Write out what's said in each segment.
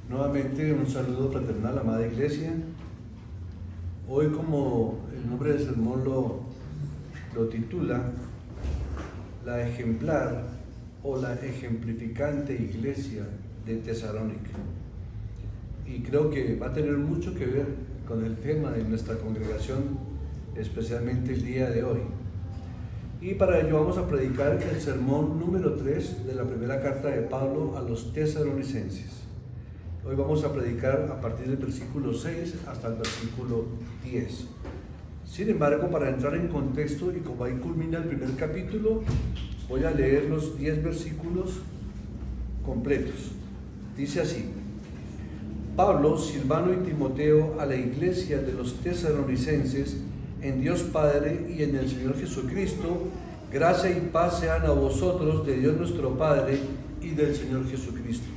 Nuevamente un saludo fraternal, amada iglesia. Hoy, como el nombre del sermón lo titula, la ejemplar o la ejemplificante iglesia de Tesalónica. Y creo que va a tener mucho que ver con el tema de nuestra congregación, especialmente el día de hoy. Y para ello vamos a predicar el sermón número 3 de la primera carta de Pablo a los tesalonicenses. Hoy vamos a predicar a partir del versículo 6 hasta el versículo 10. Sin embargo, para entrar en contexto y como ahí culmina el primer capítulo, voy a leer los 10 versículos completos. Dice así: Pablo, Silvano y Timoteo, a la iglesia de los tesalonicenses, en Dios Padre y en el Señor Jesucristo, gracia y paz sean a vosotros de Dios nuestro Padre y del Señor Jesucristo.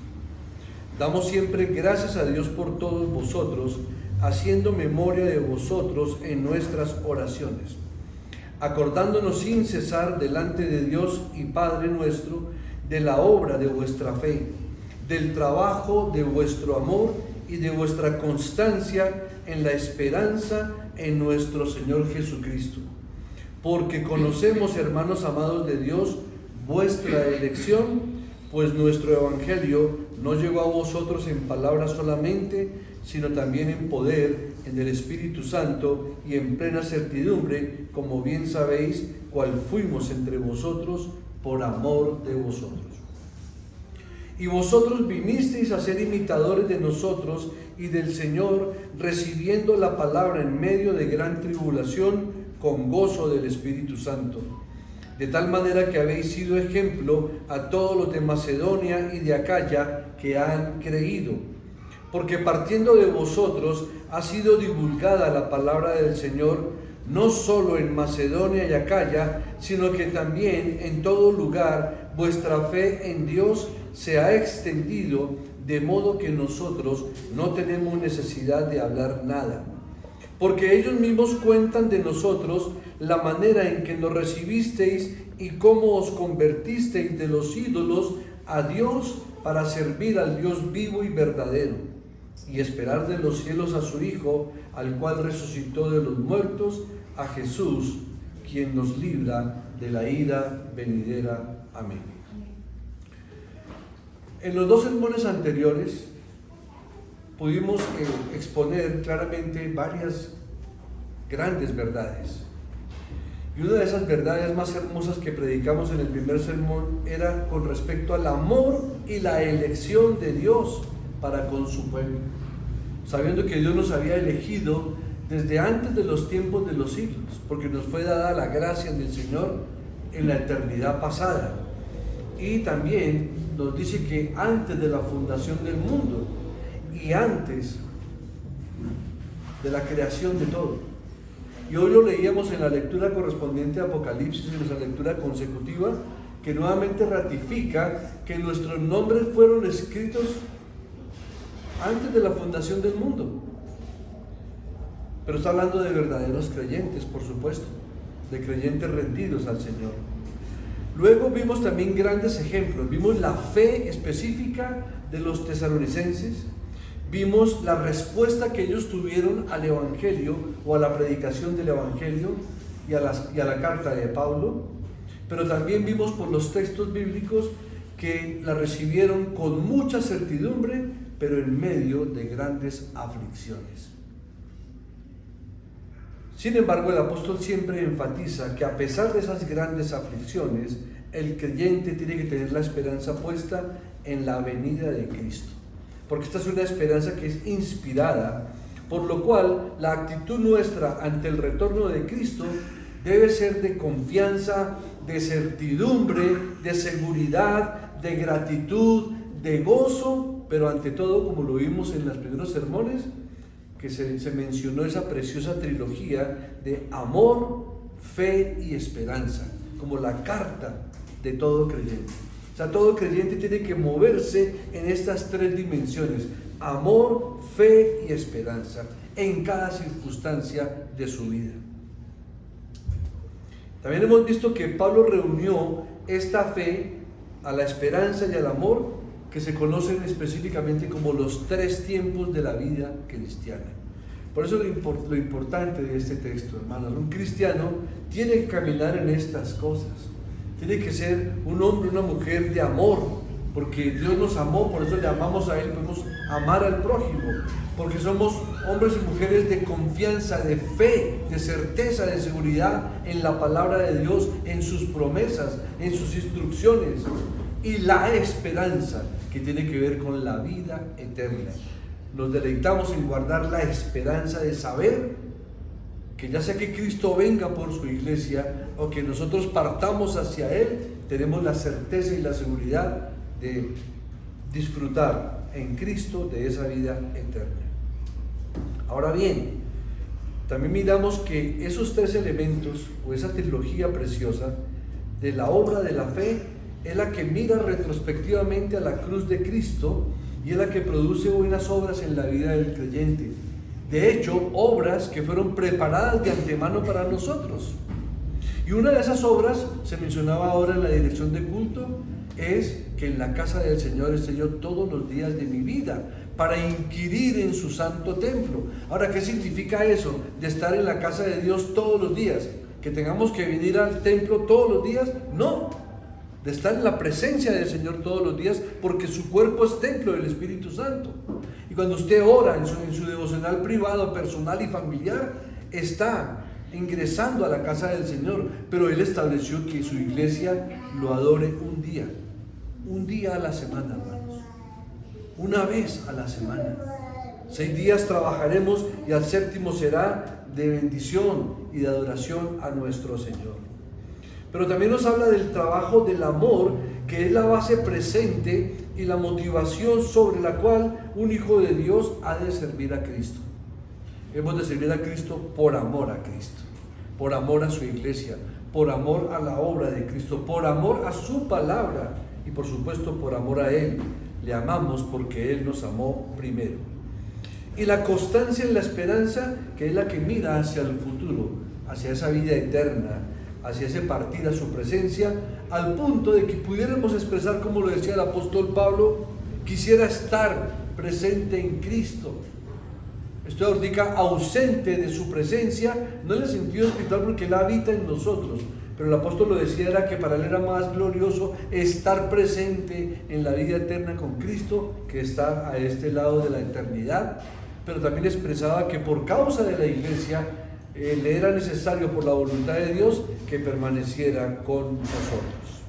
Damos siempre gracias a Dios por todos vosotros, haciendo memoria de vosotros en nuestras oraciones, acordándonos sin cesar delante de Dios y Padre nuestro de la obra de vuestra fe, del trabajo de vuestro amor y de vuestra constancia en la esperanza en nuestro Señor Jesucristo. Porque conocemos, hermanos amados de Dios, vuestra elección, pues nuestro evangelio no llegó a vosotros en palabras solamente, sino también en poder, en el Espíritu Santo y en plena certidumbre, como bien sabéis, cuál fuimos entre vosotros por amor de vosotros. Y vosotros vinisteis a ser imitadores de nosotros y del Señor, recibiendo la palabra en medio de gran tribulación, con gozo del Espíritu Santo. De tal manera que habéis sido ejemplo a todos los de Macedonia y de Acaya que han creído. Porque partiendo de vosotros ha sido divulgada la palabra del Señor, no solo en Macedonia y Acaya, sino que también en todo lugar vuestra fe en Dios se ha extendido, de modo que nosotros no tenemos necesidad de hablar nada. Porque ellos mismos cuentan de nosotros la manera en que nos recibisteis y cómo os convertisteis de los ídolos a Dios para servir al Dios vivo y verdadero, y esperar de los cielos a su Hijo, al cual resucitó de los muertos, a Jesús, quien nos libra de la ira venidera. Amén. En los dos sermones anteriores pudimos exponer claramente varias grandes verdades. Y una de esas verdades más hermosas que predicamos en el primer sermón era con respecto al amor y la elección de Dios para con su pueblo, sabiendo que Dios nos había elegido desde antes de los tiempos de los siglos, porque nos fue dada la gracia del Señor en la eternidad pasada. Y también nos dice que antes de la fundación del mundo y antes de la creación de todo. Y hoy lo leíamos en la lectura correspondiente a Apocalipsis, en nuestra lectura consecutiva, que nuevamente ratifica que nuestros nombres fueron escritos antes de la fundación del mundo. Pero está hablando de verdaderos creyentes, por supuesto, de creyentes rendidos al Señor. Luego vimos también grandes ejemplos. Vimos la fe específica de los tesalonicenses. Vimos la respuesta que ellos tuvieron al Evangelio o a la predicación del Evangelio y a la carta de Pablo. Pero también vimos por los textos bíblicos que la recibieron con mucha certidumbre, pero en medio de grandes aflicciones. Sin embargo, el apóstol siempre enfatiza que a pesar de esas grandes aflicciones, el creyente tiene que tener la esperanza puesta en la venida de Cristo. Porque esta es una esperanza que es inspirada, por lo cual la actitud nuestra ante el retorno de Cristo debe ser de confianza, de certidumbre, de seguridad, de gratitud, de gozo, pero ante todo, como lo vimos en los primeros sermones, que se mencionó esa preciosa trilogía de amor, fe y esperanza, como la carta de todo creyente. O sea, todo creyente tiene que moverse en estas tres dimensiones: amor, fe y esperanza, en cada circunstancia de su vida. También hemos visto que Pablo reunió esta fe, a la esperanza y al amor, que se conocen específicamente como los 3 tiempos de la vida cristiana. Por eso lo importante de este texto, hermanos, un cristiano tiene que caminar en estas cosas, tiene que ser un hombre, una mujer de amor, porque Dios nos amó, por eso le amamos a Él, podemos amar al prójimo, porque somos hombres y mujeres de confianza, de fe, de certeza, de seguridad en la palabra de Dios, en sus promesas, en sus instrucciones, y la esperanza que tiene que ver con la vida eterna. Nos deleitamos en guardar la esperanza de saber que ya sea que Cristo venga por su iglesia o que nosotros partamos hacia Él, tenemos la certeza y la seguridad de disfrutar en Cristo de esa vida eterna. Ahora bien, también miramos que esos 3 elementos o esa trilogía preciosa de la obra de la fe es la que mira retrospectivamente a la cruz de Cristo y es la que produce buenas obras en la vida del creyente. De hecho, obras que fueron preparadas de antemano para nosotros. Y una de esas obras, se mencionaba ahora en la dirección de culto, es que en la casa del Señor esté yo todos los días de mi vida, para inquirir en su santo templo. Ahora, ¿qué significa eso de estar en la casa de Dios todos los días? ¿Que tengamos que venir al templo todos los días? No, de estar en la presencia del Señor todos los días, porque su cuerpo es templo del Espíritu Santo. Y cuando usted ora en su devocional privado, personal y familiar, está ingresando a la casa del Señor, pero Él estableció que su iglesia lo adore un día a la semana, hermanos, una vez a la semana. 6 días trabajaremos y al 7º será de bendición y de adoración a nuestro Señor. Pero también nos habla del trabajo del amor, que es la base presente y la motivación sobre la cual un hijo de Dios ha de servir a Cristo. Hemos de servir a Cristo por amor a Cristo, por amor a su iglesia, por amor a la obra de Cristo, por amor a su palabra y por supuesto por amor a Él. Le amamos porque Él nos amó primero. Y la constancia en la esperanza, que es la que mira hacia el futuro, hacia esa vida eterna, hacia ese partir a su presencia, al punto de que pudiéramos expresar, como lo decía el apóstol Pablo, quisiera estar presente en Cristo. Esto ahorita ausente de su presencia, no en el sentido espiritual porque Él habita en nosotros, pero el apóstol lo decía, era que para Él era más glorioso estar presente en la vida eterna con Cristo que estar a este lado de la eternidad. Pero también expresaba que por causa de la iglesia le era necesario, por la voluntad de Dios, que permaneciera con nosotros.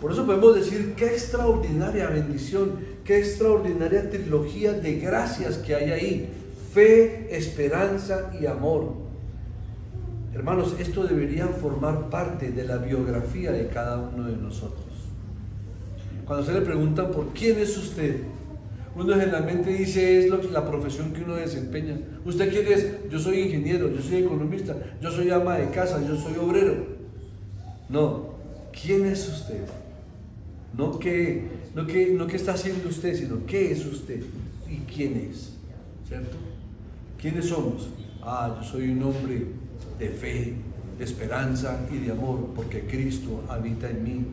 Por eso podemos decir qué extraordinaria bendición, qué extraordinaria trilogía de gracias que hay ahí: fe, esperanza y amor. Hermanos, esto debería formar parte de la biografía de cada uno de nosotros. Cuando se le preguntan por quién es usted, uno generalmente dice es la profesión que uno desempeña. ¿Usted quién es? Yo soy ingeniero, yo soy economista, yo soy ama de casa, yo soy obrero. No, ¿quién es usted? No qué está haciendo usted, sino qué es usted y quién es, ¿cierto? ¿Quiénes somos? Yo soy un hombre de fe, de esperanza y de amor, porque Cristo habita en mí.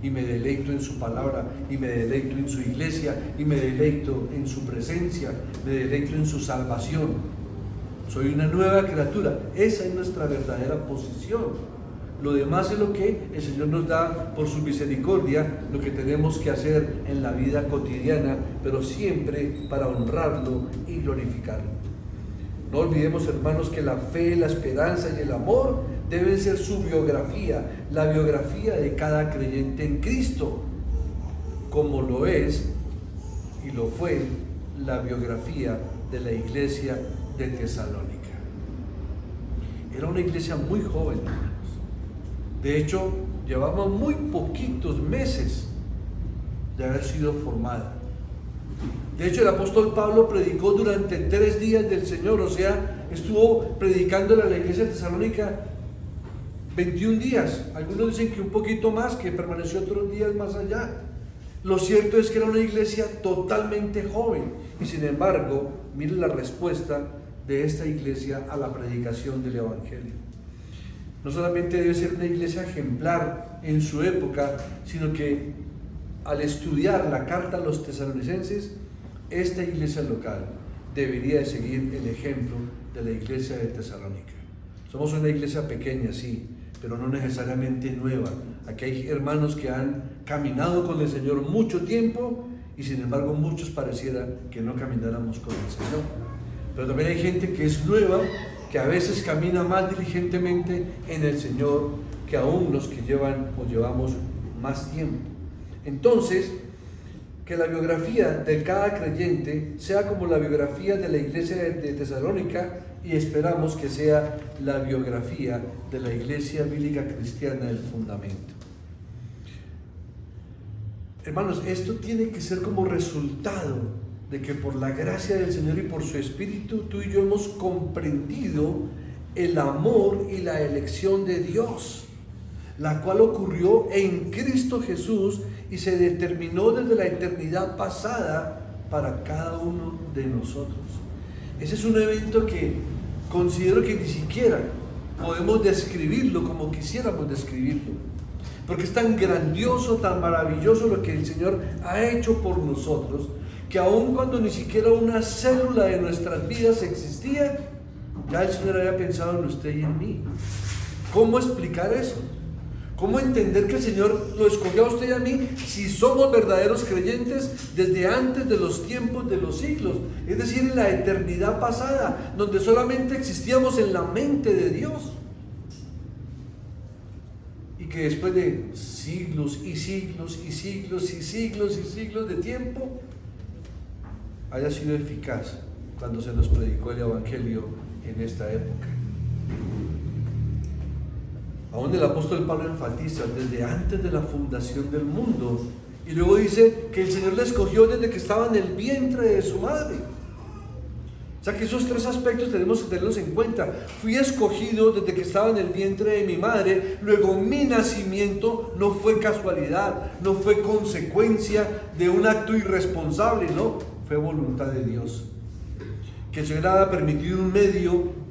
Y me deleito en su palabra, y me deleito en su iglesia, y me deleito en su presencia, me deleito en su salvación. Soy una nueva criatura. Esa es nuestra verdadera posición. Lo demás es lo que el Señor nos da por su misericordia, lo que tenemos que hacer en la vida cotidiana, pero siempre para honrarlo y glorificarlo. No olvidemos, hermanos, que la fe, la esperanza y el amor deben ser su biografía, la biografía de cada creyente en Cristo, como lo es y lo fue la biografía de la iglesia de Tesalónica. Era una iglesia muy joven, hermanos. De hecho, llevaba muy poquitos meses de haber sido formada. De hecho, el apóstol Pablo predicó durante 3 días del Señor, o sea, estuvo predicándole a la iglesia de Tesalónica 21 días. Algunos dicen que un poquito más, que permaneció otros días más allá. Lo cierto es que era una iglesia totalmente joven, y sin embargo, miren la respuesta de esta iglesia a la predicación del Evangelio. No solamente debe ser una iglesia ejemplar en su época, sino que al estudiar la carta a los tesalonicenses, esta iglesia local debería de seguir el ejemplo de la iglesia de Tesalónica. Somos una iglesia pequeña, sí, pero no necesariamente nueva. Aquí hay hermanos que han caminado con el Señor mucho tiempo y sin embargo muchos pareciera que no camináramos con el Señor. Pero también hay gente que es nueva, que a veces camina más diligentemente en el Señor que aún los que llevan o llevamos más tiempo. Entonces, que la biografía de cada creyente sea como la biografía de la iglesia de Tesalónica, y esperamos que sea la biografía de la iglesia bíblica cristiana del fundamento. Hermanos, esto tiene que ser como resultado de que por la gracia del Señor y por su Espíritu, tú y yo hemos comprendido el amor y la elección de Dios, la cual ocurrió en Cristo Jesús y se determinó desde la eternidad pasada para cada uno de nosotros. Ese es un evento que considero que ni siquiera podemos describirlo como quisiéramos describirlo, porque es tan grandioso, tan maravilloso lo que el Señor ha hecho por nosotros, que aun cuando ni siquiera una célula de nuestras vidas existía, ya el Señor había pensado en usted y en mí. ¿Cómo explicar eso? ¿Cómo entender que el Señor lo escogió a usted y a mí si somos verdaderos creyentes desde antes de los tiempos de los siglos? Es decir, en la eternidad pasada, donde solamente existíamos en la mente de Dios. Y que después de siglos y siglos y siglos y siglos y siglos de tiempo, haya sido eficaz cuando se nos predicó el Evangelio en esta época. Aún el apóstol Pablo enfatiza desde antes de la fundación del mundo, y luego dice que el Señor le escogió desde que estaba en el vientre de su madre. O sea que esos tres aspectos tenemos que tenerlos en cuenta. Fui escogido desde que estaba en el vientre de mi madre, luego mi nacimiento no fue casualidad, no fue consecuencia de un acto irresponsable, no, fue voluntad de Dios. Que el Señor haya permitido un medio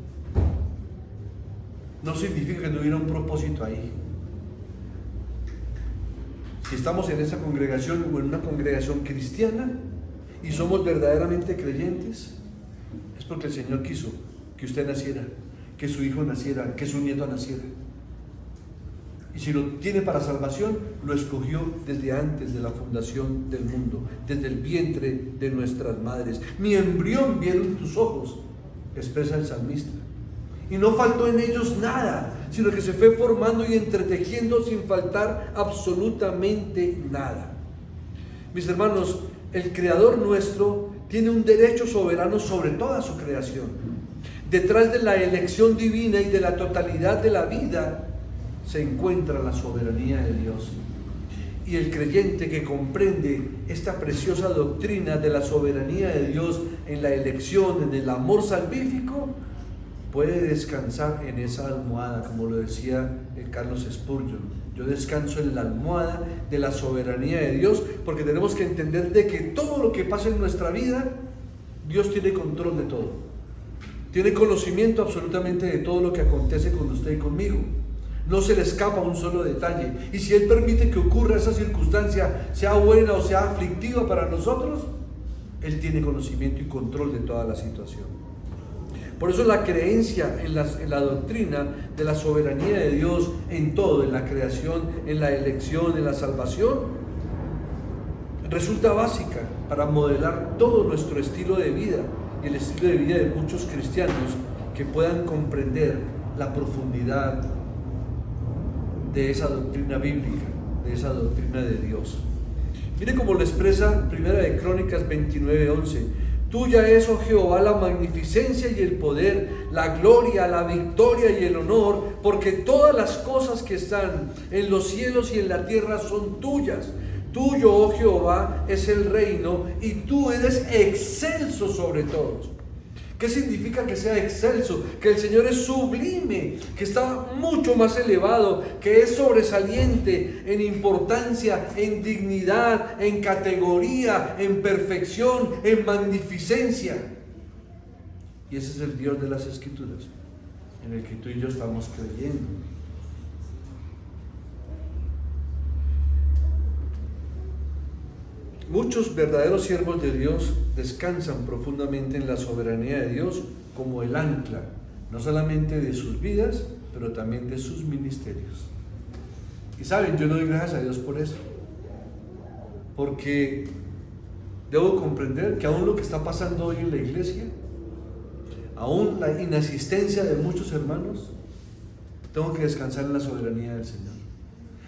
no significa que no hubiera un propósito ahí. Si estamos en esa congregación o en una congregación cristiana y somos verdaderamente creyentes, es porque el Señor quiso que usted naciera, que su hijo naciera, que su nieto naciera. Y si lo tiene para salvación, lo escogió desde antes de la fundación del mundo, desde el vientre de nuestras madres. Mi embrión vieron tus ojos, expresa el salmista. Y no faltó en ellos nada, sino que se fue formando y entretejiendo sin faltar absolutamente nada. Mis hermanos, el Creador nuestro tiene un derecho soberano sobre toda su creación. Detrás de la elección divina y de la totalidad de la vida se encuentra la soberanía de Dios. Y el creyente que comprende esta preciosa doctrina de la soberanía de Dios en la elección, en el amor salvífico, puede descansar en esa almohada, como lo decía Carlos Spurgeon. Yo descanso en la almohada de la soberanía de Dios, porque tenemos que entender de que todo lo que pasa en nuestra vida, Dios tiene control de todo. Tiene conocimiento absolutamente de todo lo que acontece con usted y conmigo. No se le escapa un solo detalle. Y si Él permite que ocurra esa circunstancia, sea buena o sea aflictiva para nosotros, Él tiene conocimiento y control de toda la situación. Por eso la creencia en la doctrina de la soberanía de Dios en todo, en la creación, en la elección, en la salvación, resulta básica para modelar todo nuestro estilo de vida y el estilo de vida de muchos cristianos que puedan comprender la profundidad de esa doctrina bíblica, de esa doctrina de Dios. Mire cómo lo expresa Primera de Crónicas 29:11. Tuya es, oh Jehová, la magnificencia y el poder, la gloria, la victoria y el honor, porque todas las cosas que están en los cielos y en la tierra son tuyas. Tuyo, oh Jehová, es el reino y tú eres excelso sobre todos. ¿Qué significa que sea excelso? Que el Señor es sublime, que está mucho más elevado, que es sobresaliente en importancia, en dignidad, en categoría, en perfección, en magnificencia. Y ese es el Dios de las Escrituras, en el que tú y yo estamos creyendo. muchos verdaderos siervos de Dios descansan profundamente en la soberanía de Dios como el ancla, no solamente de sus vidas, pero también de sus ministerios. Y saben, yo le doy gracias a Dios por eso, porque debo comprender que aún lo que está pasando hoy en la iglesia, aún la inasistencia de muchos hermanos, tengo que descansar en la soberanía del Señor.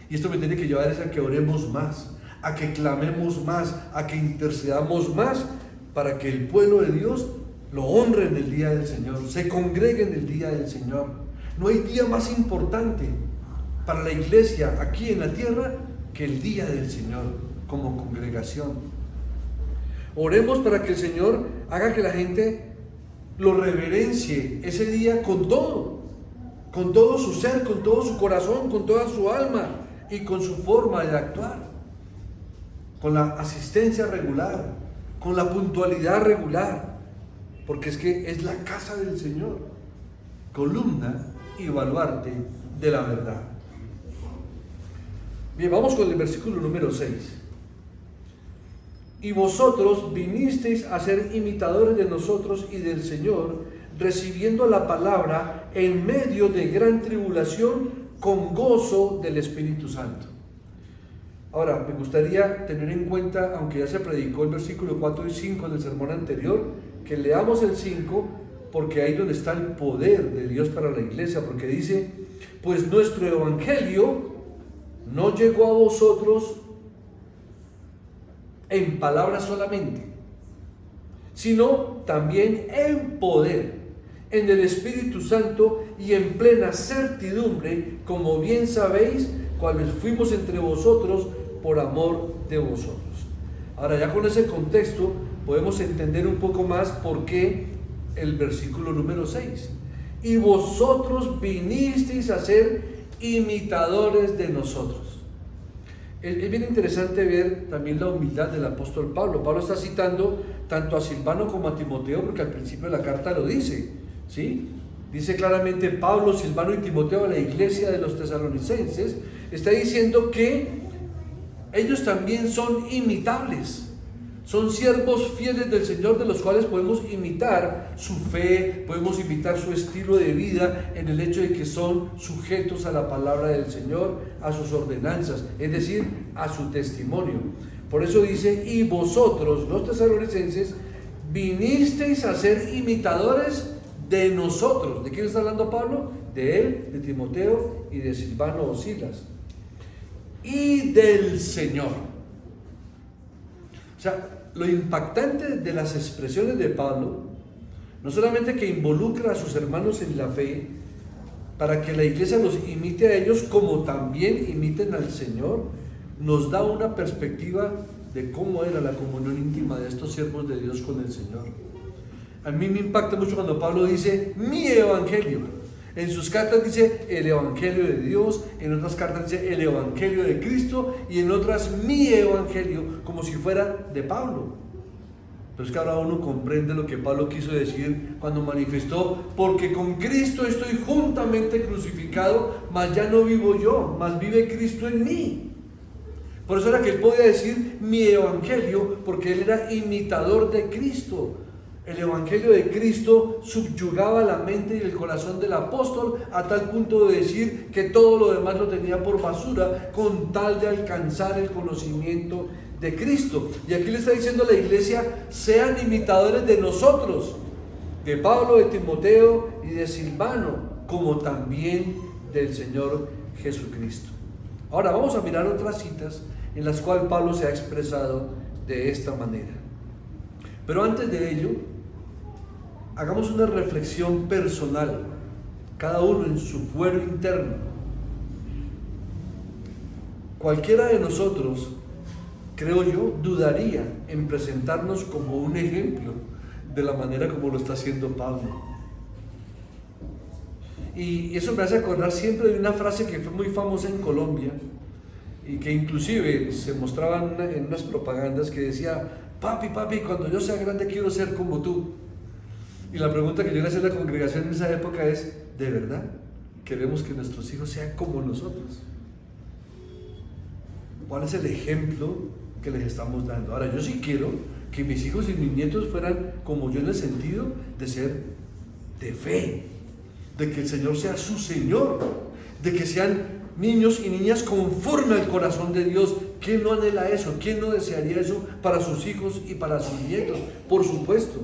Y esto me tiene que llevar a que oremos más, a que clamemos más, a que intercedamos más, para que el pueblo de Dios lo honre en el día del Señor, se congregue en el día del Señor. No hay día más importante para la iglesia aquí en la tierra que el día del Señor como congregación. Oremos para que el Señor haga que la gente lo reverencie ese día con todo su ser, con todo su corazón, con toda su alma y con su forma de actuar, con la asistencia regular, con la puntualidad regular, porque es que es la casa del Señor, columna y baluarte de la verdad. Bien, vamos con el versículo número 6. Y vosotros vinisteis a ser imitadores de nosotros y del Señor, recibiendo la palabra en medio de gran tribulación con gozo del Espíritu Santo. Ahora, me gustaría tener en cuenta, aunque ya se predicó el versículo 4 y 5 del sermón anterior, que leamos el 5, porque ahí es donde está el poder de Dios para la iglesia, porque dice: pues nuestro evangelio no llegó a vosotros en palabras solamente, sino también en poder, en el Espíritu Santo y en plena certidumbre, como bien sabéis, cuales fuimos entre vosotros por amor de vosotros. Ahora, ya con ese contexto podemos entender un poco más por qué el versículo número 6. Y vosotros vinisteis a ser imitadores de nosotros. Es bien interesante ver también la humildad del apóstol Pablo. Pablo está citando tanto a Silvano como a Timoteo, porque al principio de la carta lo dice, ¿sí? Dice claramente Pablo, Silvano y Timoteo a la iglesia de los tesalonicenses, está diciendo que ellos también son imitables. Son siervos fieles del Señor, de los cuales podemos imitar su fe, podemos imitar su estilo de vida en el hecho de que son sujetos a la palabra del Señor, a sus ordenanzas, es decir, a su testimonio. Por eso dice: y vosotros, los tesalonicenses, vinisteis a ser imitadores de nosotros. ¿De quién está hablando Pablo? De él, de Timoteo y de Silvano o Silas. Y del Señor. O sea, lo impactante de las expresiones de Pablo, no solamente que involucra a sus hermanos en la fe, para que la iglesia los imite a ellos, como también imiten al Señor, nos da una perspectiva de cómo era la comunión íntima de estos siervos de Dios con el Señor. A mí me impacta mucho cuando Pablo dice mi evangelio. En sus cartas dice el evangelio de Dios, en otras cartas dice el evangelio de Cristo, y en otras mi evangelio, como si fuera de Pablo. Pero es que ahora uno comprende lo que Pablo quiso decir cuando manifestó: porque con Cristo estoy juntamente crucificado, mas ya no vivo yo, mas vive Cristo en mí. Por eso era que él podía decir mi evangelio, porque él era imitador de Cristo. El evangelio de Cristo subyugaba la mente y el corazón del apóstol a tal punto de decir que todo lo demás lo tenía por basura con tal de alcanzar el conocimiento de Cristo. Y aquí le está diciendo a la iglesia: sean imitadores de nosotros, de Pablo, de Timoteo y de Silvano, como también del Señor Jesucristo. Ahora vamos a mirar otras citas en las cuales Pablo se ha expresado de esta manera. Pero antes de ello, hagamos una reflexión personal, cada uno en su fuero interno. Cualquiera de nosotros, creo yo, dudaría en presentarnos como un ejemplo de la manera como lo está haciendo Pablo. Y eso me hace acordar siempre de una frase que fue muy famosa en Colombia y que inclusive se mostraba en unas propagandas, que decía: papi, cuando yo sea grande quiero ser como tú. Y la pregunta que yo le hacía a la congregación en esa época es: ¿de verdad queremos que nuestros hijos sean como nosotros? ¿Cuál es el ejemplo que les estamos dando. Ahora, yo sí quiero que mis hijos y mis nietos fueran como yo, en el sentido de ser de fe, de que el Señor sea su Señor, de que sean niños y niñas conforme al corazón de Dios. ¿Quién no anhela eso? ¿Quién no desearía eso para sus hijos y para sus nietos? Por supuesto.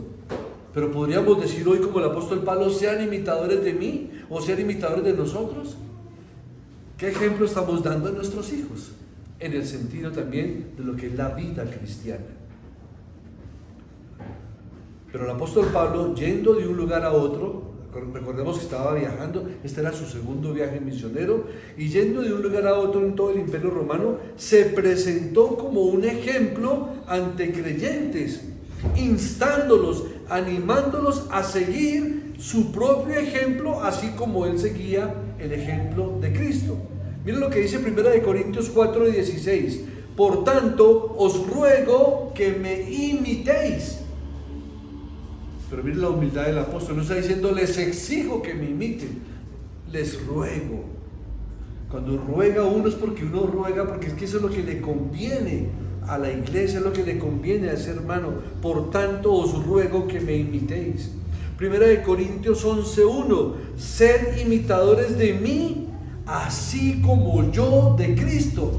Pero podríamos decir hoy, como el apóstol Pablo, sean imitadores de mí o sean imitadores de nosotros. ¿Qué ejemplo estamos dando a nuestros hijos? En el sentido también de lo que es la vida cristiana. Pero el apóstol Pablo, yendo de un lugar a otro, recordemos que estaba viajando, este era su segundo viaje misionero, y yendo de un lugar a otro en todo el Imperio Romano, se presentó como un ejemplo ante creyentes, instándolos, animándolos a seguir su propio ejemplo, así como él seguía el ejemplo de Cristo. Miren lo que dice 1 Corintios 4:16: por tanto, os ruego que me imitéis. Pero miren la humildad del apóstol, no está diciendo les exijo que me imiten, les ruego. Cuando ruega uno es porque uno ruega, porque es que eso es lo que le conviene a la iglesia, es lo que le conviene a ese hermano. Por tanto os ruego que me imitéis. 1 Corintios 11:1: sed imitadores de mí, así como yo de Cristo.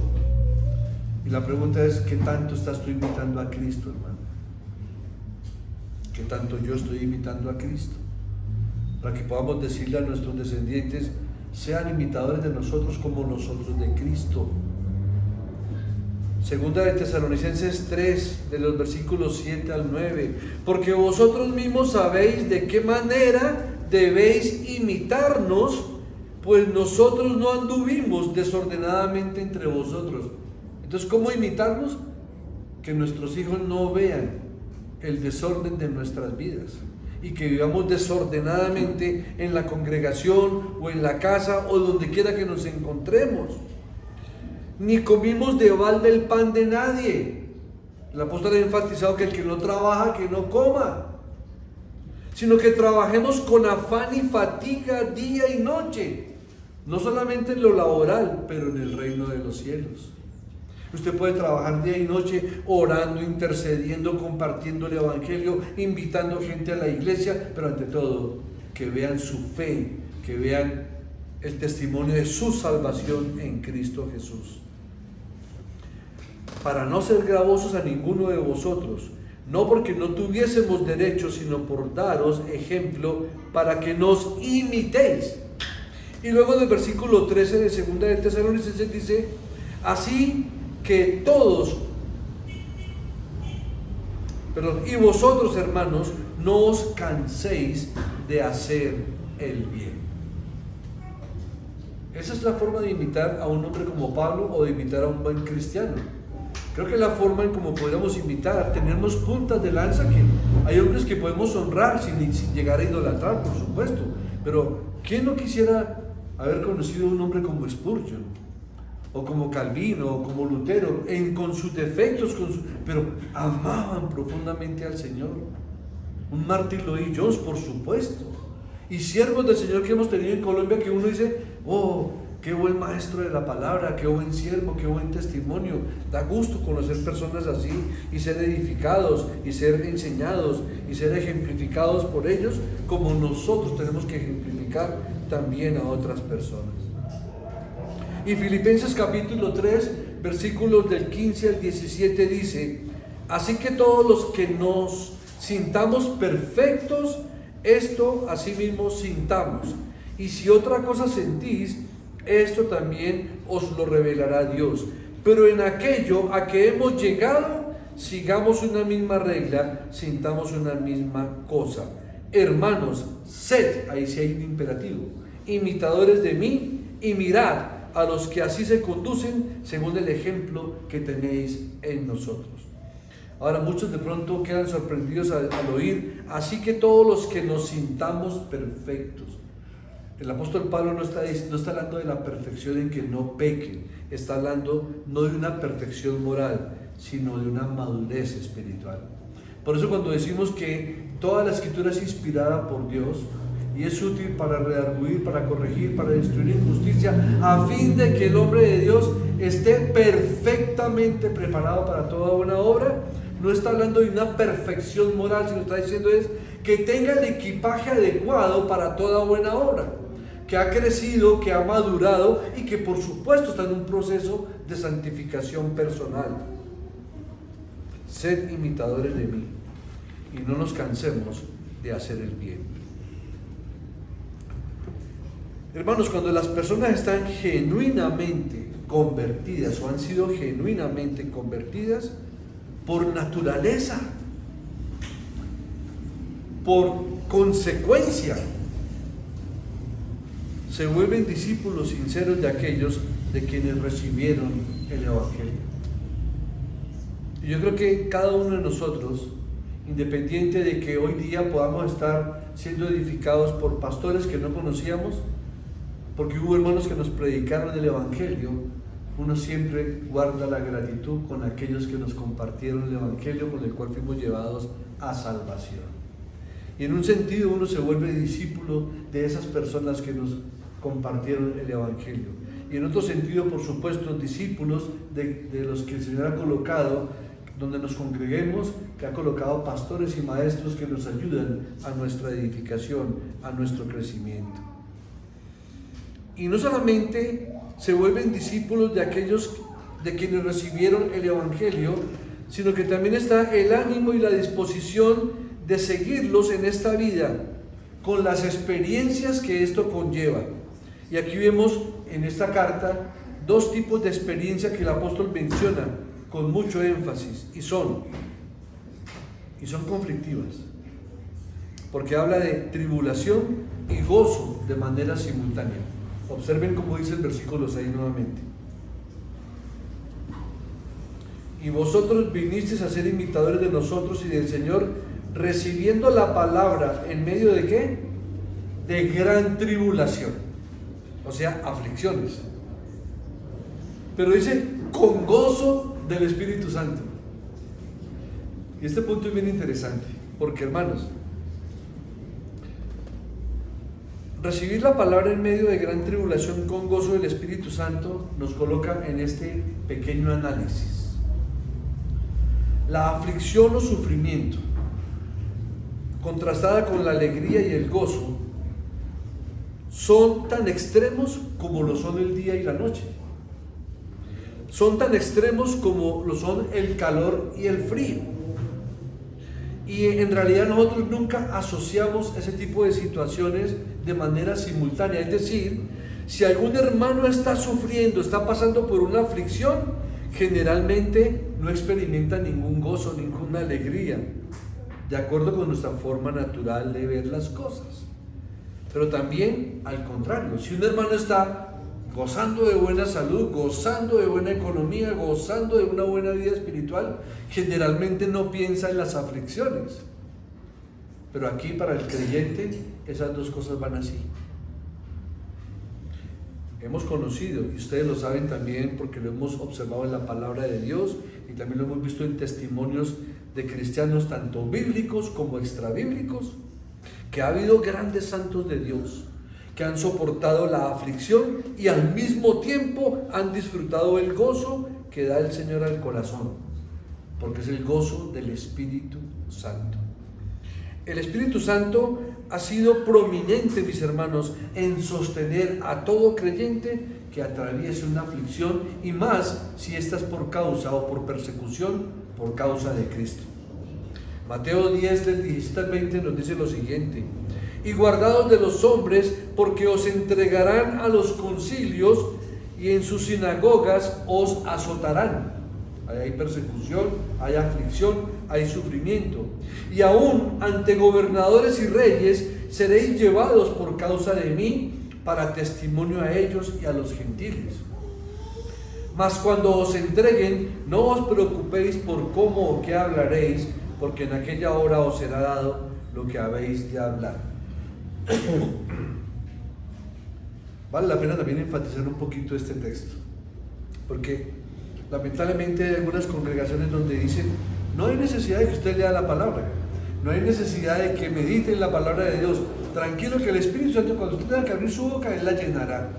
Y la pregunta es, ¿qué tanto estás tú imitando a Cristo, hermano? ¿Qué tanto yo estoy imitando a Cristo? Para que podamos decirle a nuestros descendientes, sean imitadores de nosotros como nosotros de Cristo. Segunda de Tesalonicenses 3, de los versículos 7 al 9: porque vosotros mismos sabéis de qué manera debéis imitarnos, pues nosotros no anduvimos desordenadamente entre vosotros. Entonces, ¿cómo imitarnos? Que nuestros hijos no vean el desorden de nuestras vidas y que vivamos desordenadamente en la congregación o en la casa o donde quiera que nos encontremos. Ni comimos de balde el pan de nadie. El apóstol ha enfatizado que el que no trabaja, que no coma, sino que trabajemos con afán y fatiga día y noche, no solamente en lo laboral, pero en el reino de los cielos. Usted puede trabajar día y noche orando, intercediendo, compartiendo el evangelio, invitando gente a la iglesia, pero ante todo, que vean su fe, que vean el testimonio de su salvación en Cristo Jesús. Para no ser gravosos a ninguno de vosotros, no porque no tuviésemos derecho, sino por daros ejemplo para que nos imitéis. Y luego del versículo 13 de 2 de Tesalonicenses dice: así que todos, y vosotros, hermanos, no os canséis de hacer el bien. Esa es la forma de imitar a un hombre como Pablo o de imitar a un buen cristiano. Creo que la forma en cómo podemos imitar, tenemos puntas de lanza que hay hombres que podemos honrar sin llegar a idolatrar, por supuesto. Pero ¿quién no quisiera haber conocido a un hombre como Spurgeon? O como Calvino, o como Lutero, con sus defectos, pero amaban profundamente al Señor. Un Martin Lloyd Jones, por supuesto. Y siervos del Señor que hemos tenido en Colombia, que uno dice: oh, qué buen maestro de la palabra, qué buen siervo, qué buen testimonio. Da gusto conocer personas así y ser edificados y ser enseñados y ser ejemplificados por ellos, como nosotros tenemos que ejemplificar también a otras personas. Y Filipenses capítulo 3, versículos del 15 al 17 dice: así que todos los que nos sintamos perfectos, esto asimismo sintamos. Y si otra cosa sentís, esto también os lo revelará Dios. Pero en aquello a que hemos llegado, sigamos una misma regla, sintamos una misma cosa. Hermanos, sed, ahí sí hay un imperativo, imitadores de mí, y mirad a los que así se conducen según el ejemplo que tenéis en nosotros. Ahora muchos de pronto quedan sorprendidos al oír: así que todos los que nos sintamos perfectos. El apóstol Pablo no está hablando de la perfección en que no pequen, está hablando no de una perfección moral, sino de una madurez espiritual. Por eso cuando decimos que toda la escritura es inspirada por Dios, y es útil para redarguir, para corregir, para destruir injusticia, a fin de que el hombre de Dios esté perfectamente preparado para toda buena obra. No está hablando de una perfección moral, sino está diciendo es que tenga el equipaje adecuado para toda buena obra, que ha crecido, que ha madurado y que por supuesto está en un proceso de santificación personal. Sed imitadores de mí y no nos cansemos de hacer el bien. Hermanos, cuando las personas están genuinamente convertidas o han sido genuinamente convertidas, por naturaleza, por consecuencia, se vuelven discípulos sinceros de aquellos de quienes recibieron el Evangelio. Y yo creo que cada uno de nosotros, independiente de que hoy día podamos estar siendo edificados por pastores que no conocíamos, porque hubo hermanos que nos predicaron el Evangelio, uno siempre guarda la gratitud con aquellos que nos compartieron el Evangelio, con el cual fuimos llevados a salvación. Y en un sentido uno se vuelve discípulo de esas personas que nos compartieron el Evangelio. Y en otro sentido, por supuesto, discípulos de los que el Señor ha colocado, donde nos congreguemos, que ha colocado pastores y maestros que nos ayudan a nuestra edificación, a nuestro crecimiento. Y no solamente se vuelven discípulos de aquellos de quienes recibieron el Evangelio, sino que también está el ánimo y la disposición de seguirlos en esta vida, con las experiencias que esto conlleva. Y aquí vemos en esta carta dos tipos de experiencia que el apóstol menciona con mucho énfasis, y son conflictivas, porque habla de tribulación y gozo de manera simultánea. Observen cómo dice el versículo 6 nuevamente. Y vosotros vinisteis a ser imitadores de nosotros y del Señor, recibiendo la palabra en medio de ¿qué? De gran tribulación, o sea, aflicciones. Pero dice, con gozo del Espíritu Santo. Y este punto es bien interesante, porque hermanos, recibir la palabra en medio de gran tribulación con gozo del Espíritu Santo nos coloca en este pequeño análisis. La aflicción o sufrimiento, contrastada con la alegría y el gozo, son tan extremos como lo son el día y la noche. Son tan extremos como lo son el calor y el frío. Y en realidad nosotros nunca asociamos ese tipo de situaciones de manera simultánea. Es decir, si algún hermano está sufriendo, está pasando por una aflicción, generalmente no experimenta ningún gozo, ninguna alegría, de acuerdo con nuestra forma natural de ver las cosas. Pero también al contrario, si un hermano está gozando de buena salud, gozando de buena economía, gozando de una buena vida espiritual, generalmente no piensa en las aflicciones. Pero aquí para el creyente esas dos cosas van así. Hemos conocido, y ustedes lo saben también porque lo hemos observado en la palabra de Dios y también lo hemos visto en testimonios de cristianos tanto bíblicos como extrabíblicos, que ha habido grandes santos de Dios que han soportado la aflicción y al mismo tiempo han disfrutado el gozo que da el Señor al corazón, porque es el gozo del Espíritu Santo. El Espíritu Santo ha sido prominente, mis hermanos, en sostener a todo creyente que atraviese una aflicción, y más si esta es por causa o por persecución por causa de Cristo. Mateo 10 del 17 al 20 nos dice lo siguiente: y guardaos de los hombres, porque os entregarán a los concilios y en sus sinagogas os azotarán. Ahí hay persecución, hay aflicción, hay sufrimiento. Y aún ante gobernadores y reyes seréis llevados por causa de mí para testimonio a ellos y a los gentiles. Mas cuando os entreguen, no os preocupéis por cómo o qué hablaréis, porque en aquella hora os será dado lo que habéis de hablar. Vale la pena también enfatizar un poquito este texto, porque lamentablemente hay algunas congregaciones donde dicen: no hay necesidad de que usted lea la palabra, no hay necesidad de que medite en la palabra de Dios, tranquilo que el Espíritu Santo, cuando usted tenga que abrir su boca, Él la llenará.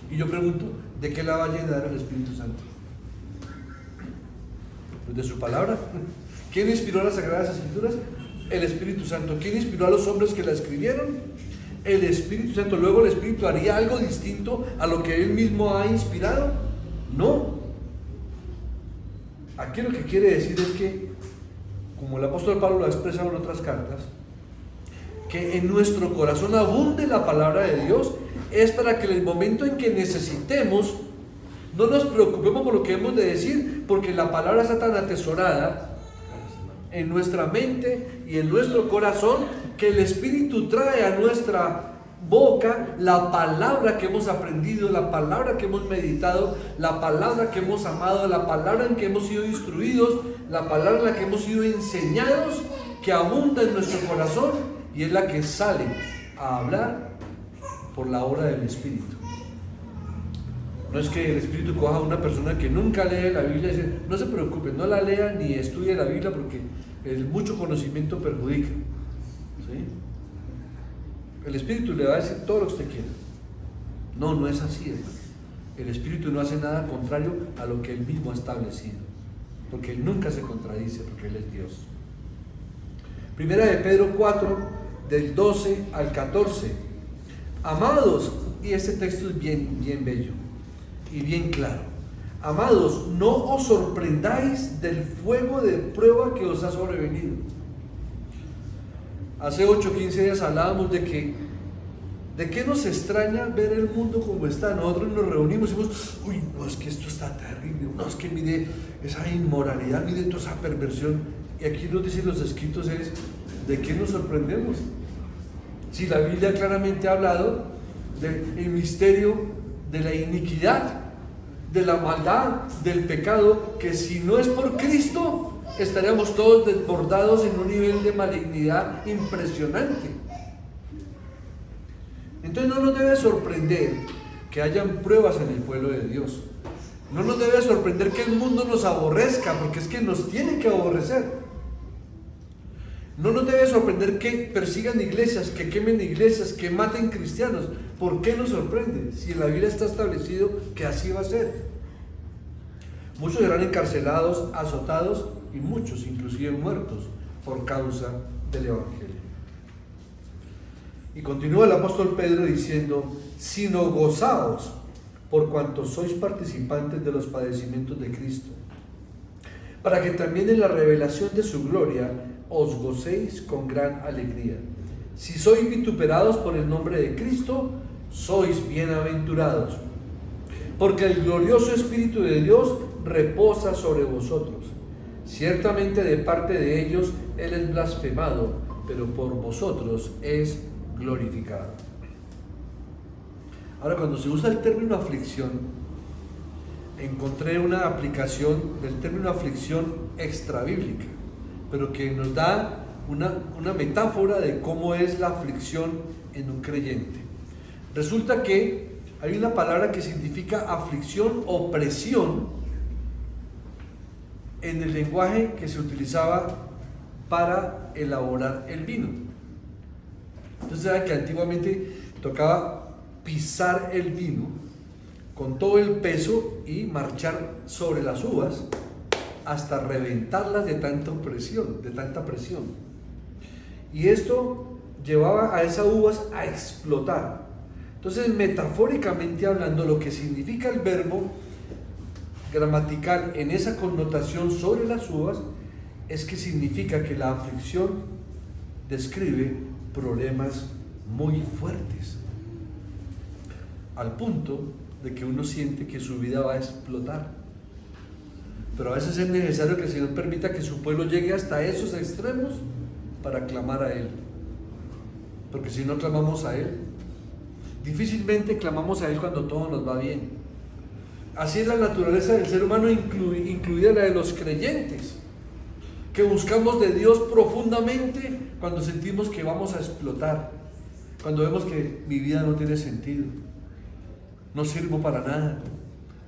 Y yo pregunto, ¿de qué la va a llenar el Espíritu Santo? Pues de su palabra. ¿Quién inspiró las Sagradas Escrituras? El Espíritu Santo. ¿Quién inspiró a los hombres que la escribieron? El Espíritu Santo. ¿Luego el Espíritu haría algo distinto a lo que Él mismo ha inspirado? No. Aquí lo que quiere decir es que, como el apóstol Pablo lo ha expresado en otras cartas, que en nuestro corazón abunde la palabra de Dios, es para que en el momento en que necesitemos, no nos preocupemos por lo que hemos de decir, porque la palabra está tan atesorada en nuestra mente y en nuestro corazón, que el Espíritu trae a nuestra boca la palabra que hemos aprendido, la palabra que hemos meditado, la palabra que hemos amado, la palabra en que hemos sido instruidos, la palabra en la que hemos sido enseñados, que abunda en nuestro corazón, y es la que sale a hablar por la obra del Espíritu. No es que el Espíritu coja a una persona que nunca lee la Biblia y dice, no se preocupe, no la lea ni estudie la Biblia, porque el mucho conocimiento perjudica. ¿Sí? El Espíritu le va a decir todo lo que usted quiera. No, no es así, hermano. El Espíritu no hace nada contrario a lo que Él mismo ha establecido, porque Él nunca se contradice, porque Él es Dios. Primera de Pedro 4, del 12 al 14. Amados, y este texto es bien bello y bien claro. Amados, no os sorprendáis del fuego de prueba que os ha sobrevenido. Hace 8 o 15 días hablábamos de qué nos extraña ver el mundo como está. Nosotros nos reunimos y decimos, uy, no, es que esto está terrible, no, es que mire esa inmoralidad, mire toda esa perversión. Y aquí nos dicen los escritos es, ¿de qué nos sorprendemos? Si la Biblia claramente ha hablado del misterio de la iniquidad, de la maldad, del pecado, que si no es por Cristo, estaríamos todos desbordados en un nivel de malignidad impresionante. Entonces no nos debe sorprender que hayan pruebas en el pueblo de Dios. No nos debe sorprender que el mundo nos aborrezca, porque es que nos tienen que aborrecer. No nos debe sorprender que persigan iglesias, que quemen iglesias, que maten cristianos. ¿Por qué nos sorprende? Si en la Biblia está establecido que así va a ser. Muchos serán encarcelados, azotados y muchos inclusive muertos por causa del Evangelio. Y continúa el apóstol Pedro diciendo, sino gozaos por cuanto sois participantes de los padecimientos de Cristo, para que también en la revelación de su gloria os gocéis con gran alegría. Si sois vituperados por el nombre de Cristo, sois bienaventurados, porque el glorioso Espíritu de Dios reposa sobre vosotros. Ciertamente de parte de ellos Él es blasfemado, pero por vosotros es glorificado. Ahora, cuando se usa el término aflicción, encontré una aplicación del término aflicción extrabíblica, pero que nos da una metáfora de cómo es la aflicción en un creyente. Resulta que hay una palabra que significa aflicción o presión en el lenguaje que se utilizaba para elaborar el vino. Entonces, saben que antiguamente tocaba pisar el vino con todo el peso y marchar sobre las uvas hasta reventarlas de tanta presión. Y esto llevaba a esas uvas a explotar. Entonces, metafóricamente hablando, lo que significa el verbo gramatical en esa connotación sobre las uvas es que significa que la aflicción describe problemas muy fuertes, al punto de que uno siente que su vida va a explotar. Pero a veces es necesario que el Señor permita que su pueblo llegue hasta esos extremos para clamar a Él, porque si no clamamos a Él, difícilmente clamamos a Él cuando todo nos va bien. Así es la naturaleza del ser humano, incluida la de los creyentes, que buscamos de Dios profundamente cuando sentimos que vamos a explotar, cuando vemos que mi vida no tiene sentido, no sirvo para nada,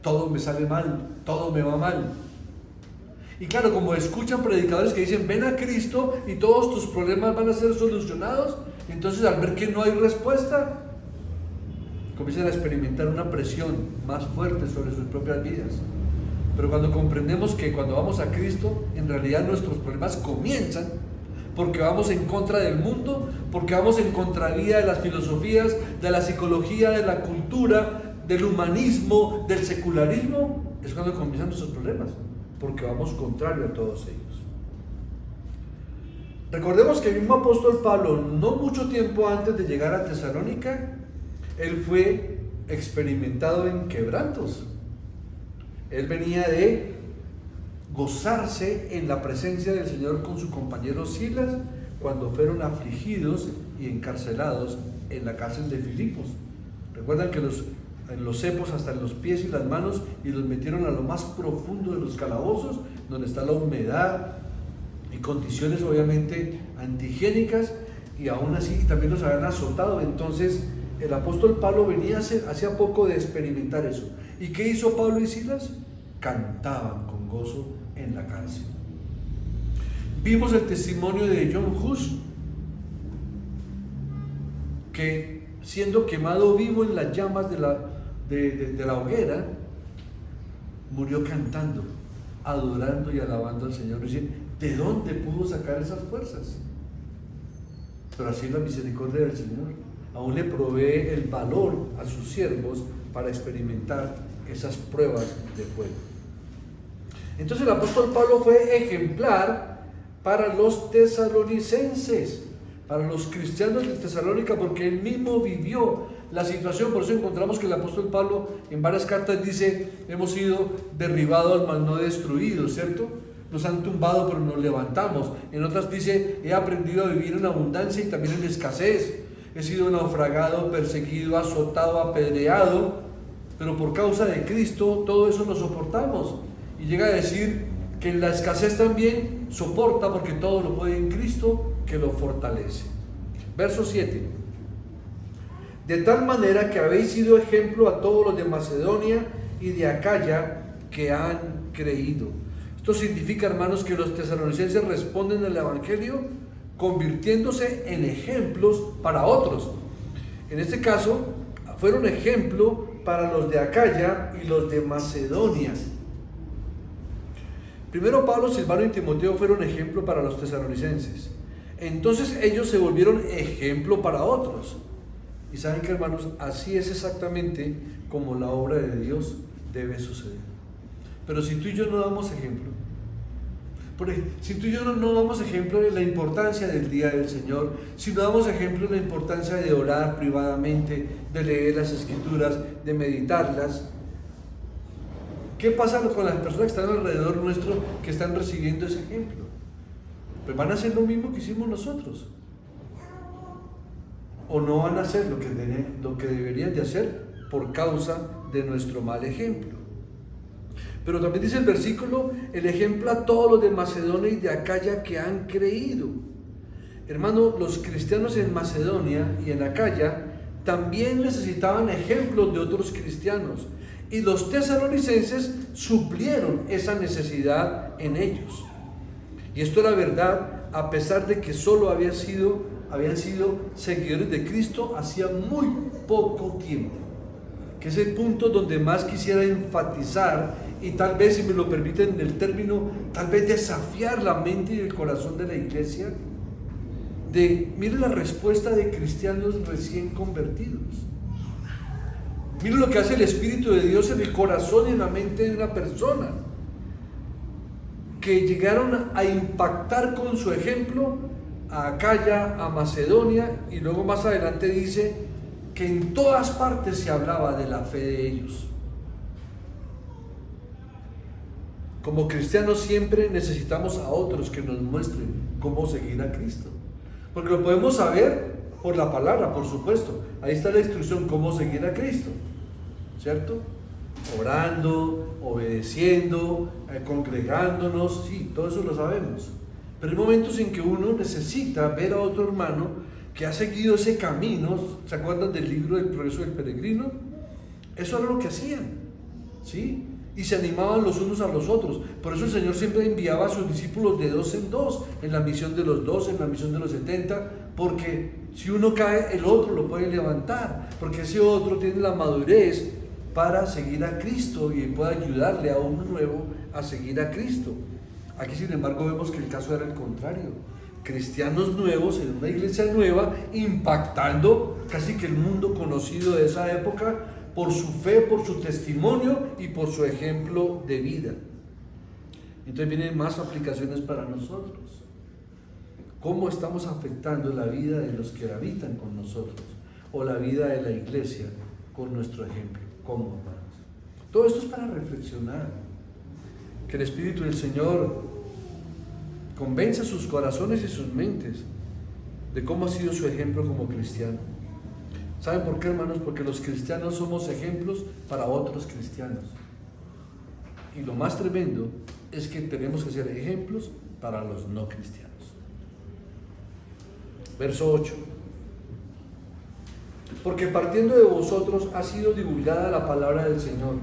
todo me sale mal, todo me va mal. Y claro, como escuchan predicadores que dicen, ven a Cristo y todos tus problemas van a ser solucionados, entonces al ver que no hay respuesta, comienzan a experimentar una presión más fuerte sobre sus propias vidas. Pero cuando comprendemos que cuando vamos a Cristo, en realidad nuestros problemas comienzan porque vamos en contra del mundo, porque vamos en contravía de las filosofías, de la psicología, de la cultura, del humanismo, del secularismo, es cuando comienzan nuestros problemas, porque vamos contrario a todos ellos. Recordemos que el mismo apóstol Pablo, no mucho tiempo antes de llegar a Tesalónica, él fue experimentado en quebrantos. Él venía de gozarse en la presencia del Señor con su compañero Silas cuando fueron afligidos y encarcelados en la cárcel de Filipos. Recuerdan que los cepos hasta en los pies y las manos, y los metieron a lo más profundo de los calabozos, donde está la humedad y condiciones obviamente antihigiénicas, y aún así también los habían azotado. Entonces el apóstol Pablo venía hacía poco de experimentar eso. ¿Y qué hizo Pablo y Silas? Cantaban con gozo en la cárcel. Vimos el testimonio de John Hus, que siendo quemado vivo en las llamas de la hoguera, murió cantando, adorando y alabando al Señor. Dice, ¿de dónde pudo sacar esas fuerzas? Pero así es la misericordia del Señor. Aún le provee el valor a sus siervos para experimentar esas pruebas de fuego. Entonces el apóstol Pablo fue ejemplar para los tesalonicenses, para los cristianos de Tesalónica, porque él mismo vivió la situación. Por eso encontramos que el apóstol Pablo en varias cartas dice, hemos sido derribados mas no destruidos, ¿cierto? Nos han tumbado pero nos levantamos. En otras dice, he aprendido a vivir en abundancia y también en escasez. He sido naufragado, perseguido, azotado, apedreado, pero por causa de Cristo todo eso lo soportamos. Y llega a decir que en la escasez también soporta, porque todo lo puede en Cristo que lo fortalece. Verso 7. De tal manera que habéis sido ejemplo a todos los de Macedonia y de Acaya que han creído. Esto significa, hermanos, que los tesalonicenses responden al evangelio convirtiéndose en ejemplos para otros. En este caso, fueron ejemplo para los de Acaya y los de Macedonia. Primero Pablo, Silvano y Timoteo fueron ejemplo para los tesalonicenses. Entonces ellos se volvieron ejemplo para otros. Y saben que, hermanos, así es exactamente como la obra de Dios debe suceder. Pero si tú y yo no damos ejemplo, si tú y yo no damos ejemplo de la importancia del día del Señor, si no damos ejemplo de la importancia de orar privadamente, de leer las Escrituras, de meditarlas, ¿qué pasa con las personas que están alrededor nuestro, que están recibiendo ese ejemplo? Pues van a hacer lo mismo que hicimos nosotros, o no van a hacer lo que deberían de hacer por causa de nuestro mal ejemplo. Pero también dice el versículo, el ejemplo a todos los de Macedonia y de Acaya que han creído. Hermano, los cristianos en Macedonia y en Acaya también necesitaban ejemplos de otros cristianos, y los tesalonicenses suplieron esa necesidad en ellos. Y esto era verdad a pesar de que solo habían sido seguidores de Cristo hacía muy poco tiempo, que es el punto donde más quisiera enfatizar, y tal vez, si me lo permiten el término, tal vez desafiar la mente y el corazón de la iglesia. Mire la respuesta de cristianos recién convertidos. Mire lo que hace el Espíritu de Dios en el corazón y en la mente de una persona, que llegaron a impactar con su ejemplo a Acaya, a Macedonia, y luego más adelante dice que en todas partes se hablaba de la fe de ellos. Como cristianos siempre necesitamos a otros que nos muestren cómo seguir a Cristo, porque lo podemos saber por la palabra, por supuesto. Ahí está la instrucción, cómo seguir a Cristo, ¿cierto? Orando, obedeciendo, congregándonos, sí, todo eso lo sabemos. Pero hay momentos en que uno necesita ver a otro hermano que ha seguido ese camino. ¿Se acuerdan del libro del progreso del peregrino? Eso era lo que hacían, ¿sí? y se animaban los unos a los otros. Por eso el Señor siempre enviaba a sus discípulos de 2 en 2, en la misión de los 12, en la misión de los 70, porque si uno cae, el otro lo puede levantar, porque ese otro tiene la madurez para seguir a Cristo y puede ayudarle a uno nuevo a seguir a Cristo. Aquí, sin embargo, vemos que el caso era el contrario. Cristianos nuevos en una iglesia nueva, impactando casi que el mundo conocido de esa época por su fe, por su testimonio y por su ejemplo de vida. Entonces vienen más aplicaciones para nosotros. ¿Cómo estamos afectando la vida de los que habitan con nosotros? O la vida de la iglesia con nuestro ejemplo. ¿Cómo, hermanos? Todo esto es para reflexionar. Que el Espíritu del Señor convenza sus corazones y sus mentes de cómo ha sido su ejemplo como cristiano. ¿Saben por qué, hermanos? Porque los cristianos somos ejemplos para otros cristianos. Y lo más tremendo es que tenemos que ser ejemplos para los no cristianos. Verso 8. Porque partiendo de vosotros ha sido divulgada la palabra del Señor,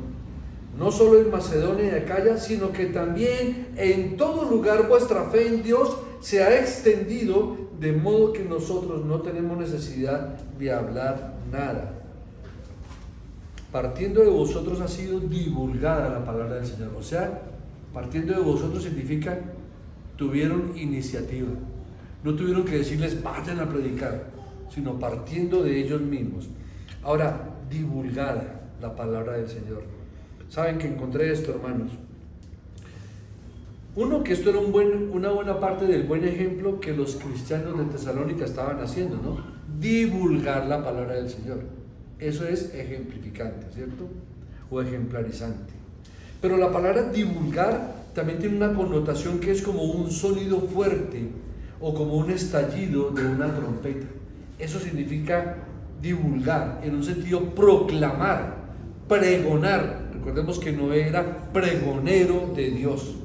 no solo en Macedonia y Acaya, sino que también en todo lugar vuestra fe en Dios se ha extendido, de modo que nosotros no tenemos necesidad de hablar nada. Partiendo de vosotros ha sido divulgada la palabra del Señor. O sea, partiendo de vosotros significa tuvieron iniciativa. No tuvieron que decirles vayan a predicar, sino partiendo de ellos mismos. Ahora, divulgada la palabra del Señor. Saben que encontré esto, hermanos. Uno, que esto era una buena parte del buen ejemplo que los cristianos de Tesalónica estaban haciendo, ¿no? Divulgar la palabra del Señor. Eso es ejemplificante, ¿cierto? O ejemplarizante. Pero la palabra divulgar también tiene una connotación que es como un sonido fuerte o como un estallido de una trompeta. Eso significa divulgar, en un sentido proclamar, pregonar. Recordemos que Noé era pregonero de Dios.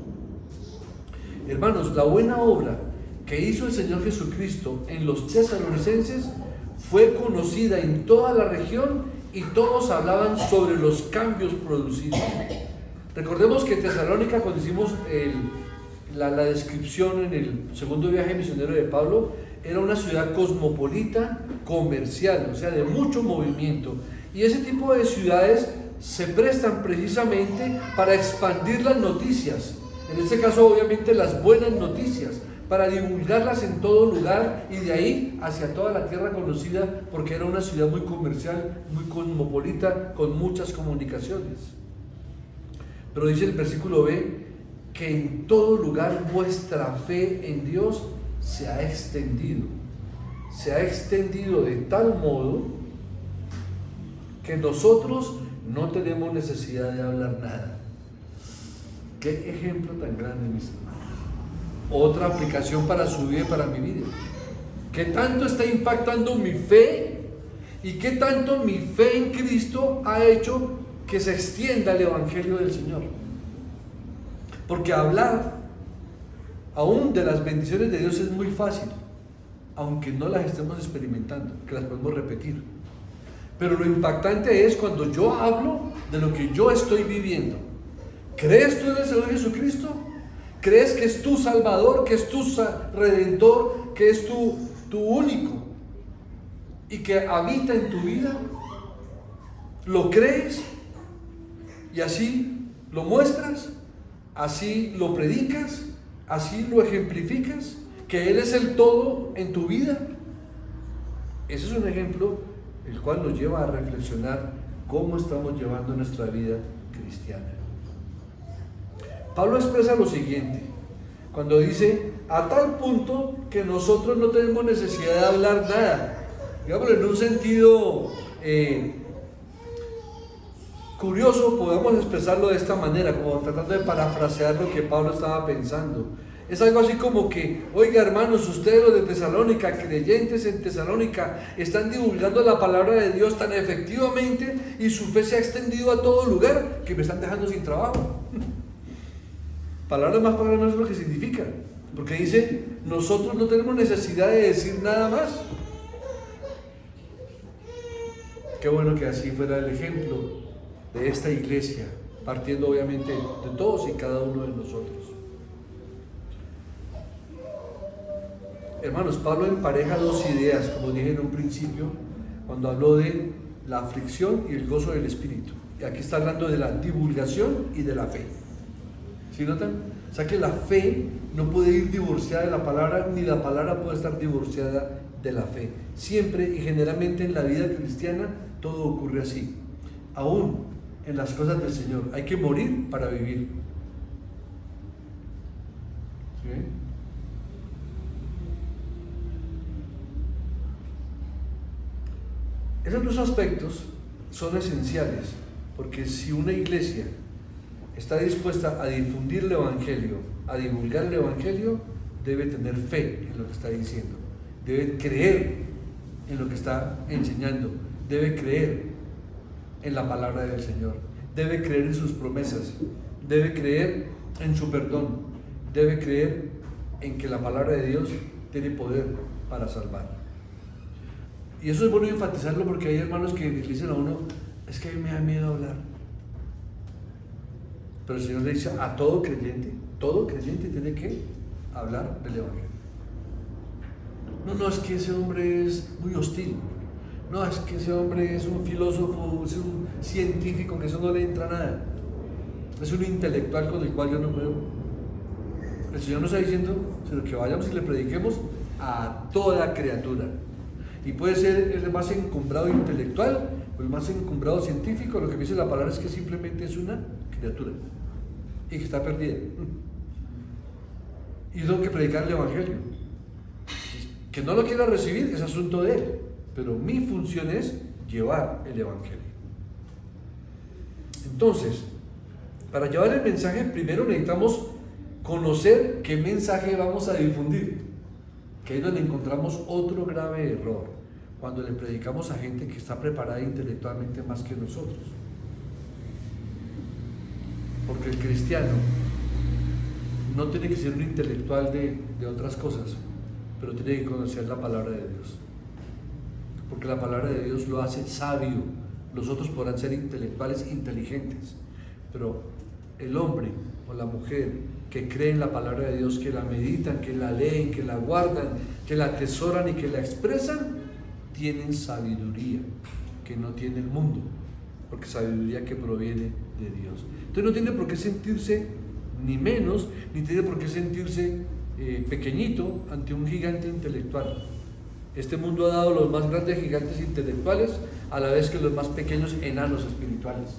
Hermanos, la buena obra que hizo el Señor Jesucristo en los tesalonicenses fue conocida en toda la región y todos hablaban sobre los cambios producidos. Recordemos que Tesalónica, cuando hicimos la descripción en el segundo viaje misionero de Pablo, era una ciudad cosmopolita, comercial, o sea, de mucho movimiento. Y ese tipo de ciudades se prestan precisamente para expandir las noticias. En este caso, obviamente, las buenas noticias, para divulgarlas en todo lugar y de ahí hacia toda la tierra conocida, porque era una ciudad muy comercial, muy cosmopolita, con muchas comunicaciones. Pero dice el versículo B, que en todo lugar vuestra fe en Dios se ha extendido de tal modo que nosotros no tenemos necesidad de hablar nada. Qué ejemplo tan grande, mis hermanos. Otra aplicación para su vida y para mi vida. ¿Qué tanto está impactando mi fe? ¿Y qué tanto mi fe en Cristo ha hecho que se extienda el Evangelio del Señor? Porque hablar aún de las bendiciones de Dios es muy fácil, aunque no las estemos experimentando, que las podemos repetir. Pero lo impactante es cuando yo hablo de lo que yo estoy viviendo. ¿Crees tú en el Señor Jesucristo? ¿Crees que es tu Salvador, que es tu Redentor, que es tu único y que habita en tu vida? ¿Lo crees? Y así lo muestras, así lo predicas, así lo ejemplificas, que Él es el todo en tu vida. Ese es un ejemplo el cual nos lleva a reflexionar cómo estamos llevando nuestra vida cristiana. Pablo expresa lo siguiente, cuando dice, a tal punto que nosotros no tenemos necesidad de hablar nada. Digámoslo en un sentido curioso, podemos expresarlo de esta manera, como tratando de parafrasear lo que Pablo estaba pensando. Es algo así como que, oiga, hermanos, ustedes los de Tesalónica, creyentes en Tesalónica, están divulgando la palabra de Dios tan efectivamente y su fe se ha extendido a todo lugar que me están dejando sin trabajo. Palabras más, palabras menos es lo que significa, porque dice, nosotros no tenemos necesidad de decir nada más. Qué bueno que así fuera el ejemplo de esta iglesia partiendo obviamente de todos y cada uno de nosotros. Hermanos, Pablo empareja dos ideas, como dije en un principio, cuando habló de la aflicción y el gozo del Espíritu. Y aquí está hablando de la divulgación y de la fe. ¿Sí notan? O sea que la fe no puede ir divorciada de la palabra, ni la palabra puede estar divorciada de la fe. Siempre y generalmente en la vida cristiana todo ocurre así. Aún en las cosas del Señor hay que morir para vivir. ¿Sí? Esos dos aspectos son esenciales, porque si una iglesia está dispuesta a difundir el Evangelio, a divulgar el Evangelio, debe tener fe en lo que está diciendo, debe creer en lo que está enseñando, debe creer en la palabra del Señor, debe creer en sus promesas, debe creer en su perdón, debe creer en que la palabra de Dios tiene poder para salvar. Y eso es bueno enfatizarlo, porque hay hermanos que le dicen a uno: es que a mí me da miedo hablar. Pero el Señor le dice a todo creyente tiene que hablar del Evangelio. No, es que ese hombre es muy hostil. No, es que ese hombre es un filósofo, es un científico, que eso no le entra nada. Es un intelectual con el cual yo no puedo. El Señor nos está diciendo, sino que vayamos y le prediquemos a toda criatura. Y puede ser el más encumbrado intelectual o el más encumbrado científico. Lo que me dice la palabra es que simplemente es una criatura y que está perdida. Y tengo que predicar el Evangelio. Que no lo quiera recibir es asunto de él, pero mi función es llevar el Evangelio. Entonces, para llevar el mensaje, primero necesitamos conocer qué mensaje vamos a difundir, que ahí es donde encontramos otro grave error, cuando le predicamos a gente que está preparada intelectualmente más que nosotros. Porque el cristiano no tiene que ser un intelectual de otras cosas, pero tiene que conocer la palabra de Dios, porque la palabra de Dios lo hace sabio. Los otros podrán ser intelectuales inteligentes, pero el hombre o la mujer que cree en la palabra de Dios, que la meditan, que la leen, que la guardan, que la atesoran y que la expresan, tienen sabiduría que no tiene el mundo, porque sabiduría que proviene de Dios. Entonces no tiene por qué sentirse ni menos, ni tiene por qué sentirse pequeñito ante un gigante intelectual. Este mundo ha dado los más grandes gigantes intelectuales, a la vez que los más pequeños enanos espirituales.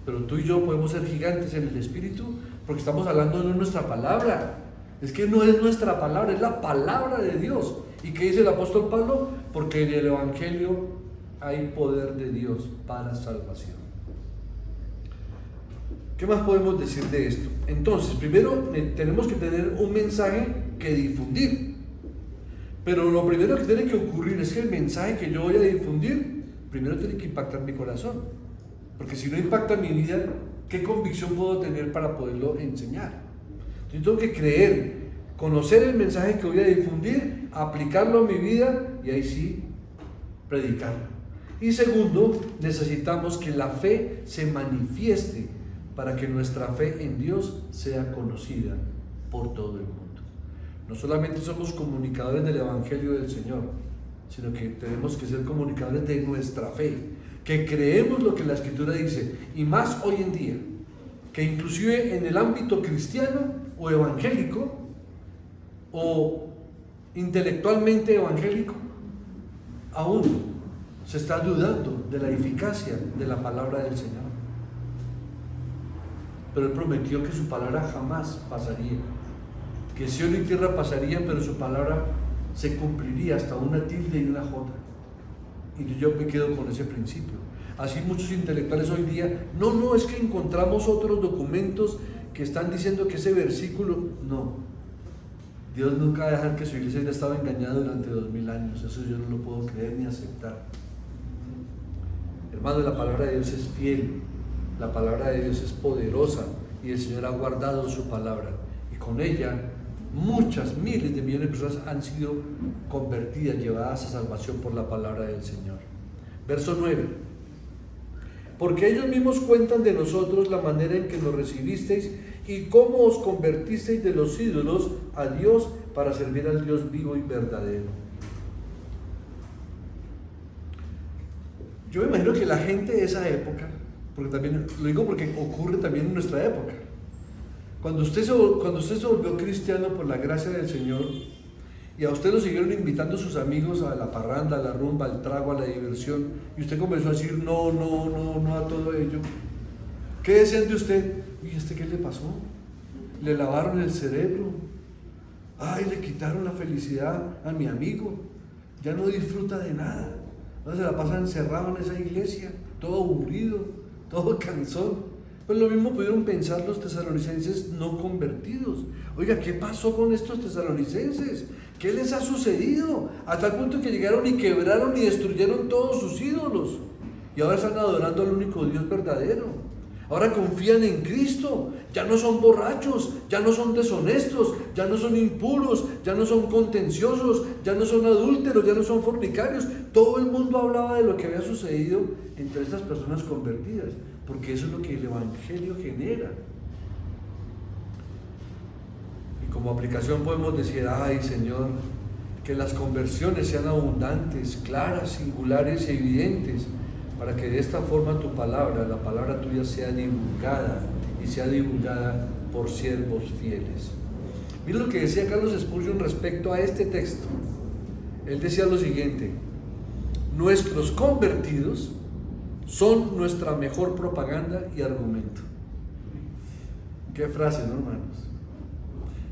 Pero tú y yo podemos ser gigantes en el espíritu, porque estamos hablando de nuestra palabra. Es que no es nuestra palabra, es la palabra de Dios. ¿Y qué dice el apóstol Pablo? Porque en el Evangelio hay poder de Dios para salvación. ¿Qué más podemos decir de esto? Entonces, primero tenemos que tener un mensaje que difundir. Pero lo primero que tiene que ocurrir es que el mensaje que yo voy a difundir, primero tiene que impactar mi corazón. Porque si no impacta mi vida, ¿qué convicción puedo tener para poderlo enseñar? Yo tengo que creer, conocer el mensaje que voy a difundir, aplicarlo a mi vida y ahí sí predicarlo. Y segundo, necesitamos que la fe se manifieste para que nuestra fe en Dios sea conocida por todo el mundo. No solamente somos comunicadores del Evangelio del Señor, sino que tenemos que ser comunicadores de nuestra fe, que creemos lo que la Escritura dice, y más hoy en día, que inclusive en el ámbito cristiano o evangélico o intelectualmente evangélico, aún se está dudando de la eficacia de la palabra del Señor. Pero Él prometió que su palabra jamás pasaría, que cielo y tierra pasarían, pero su palabra se cumpliría hasta una tilde y una jota. Y yo me quedo con ese principio. Así muchos intelectuales hoy día, no, es que encontramos otros documentos que están diciendo que ese versículo, no. Dios nunca va a dejar que su iglesia haya estado engañada durante 2000 años, eso yo no lo puedo creer ni aceptar. Hermano, la palabra de Dios es fiel, la palabra de Dios es poderosa y el Señor ha guardado su palabra. Y con ella muchas, miles de millones de personas han sido convertidas, llevadas a salvación por la palabra del Señor. Verso 9. porque ellos mismos cuentan de nosotros la manera en que nos recibisteis y cómo os convertisteis de los ídolos a Dios para servir al Dios vivo y verdadero. Yo me imagino que la gente de esa época, porque también lo digo porque ocurre también en nuestra época, cuando usted se volvió cristiano por la gracia del Señor y a usted lo siguieron invitando sus amigos a la parranda, a la rumba, al trago, a la diversión, y usted comenzó a decir no a todo ello, ¿qué decían de usted? ¿Y este qué le pasó? Le lavaron el cerebro, ay, le quitaron la felicidad a mi amigo, ya no disfruta de nada, ahora se la pasa encerrado en esa iglesia, todo aburrido, todo cansón. Pues lo mismo pudieron pensar los tesalonicenses no convertidos. Oiga, ¿qué pasó con estos tesalonicenses? ¿Qué les ha sucedido? A tal punto que llegaron y quebraron y destruyeron todos sus ídolos. Y ahora están adorando al único Dios verdadero. Ahora confían en Cristo. Ya no son borrachos, ya no son deshonestos, ya no son impuros, ya no son contenciosos, ya no son adúlteros, ya no son fornicarios. Todo el mundo hablaba de lo que había sucedido entre estas personas convertidas, porque eso es lo que el Evangelio genera. Y como aplicación podemos decir, ay Señor, que las conversiones sean abundantes, claras, singulares y evidentes, para que de esta forma tu palabra, la palabra tuya, sea divulgada y sea divulgada por siervos fieles. Mira lo que decía Carlos Spurgeon respecto a este texto. Él decía lo siguiente: nuestros convertidos son nuestra mejor propaganda y argumento. Qué frase, ¿no, hermanos?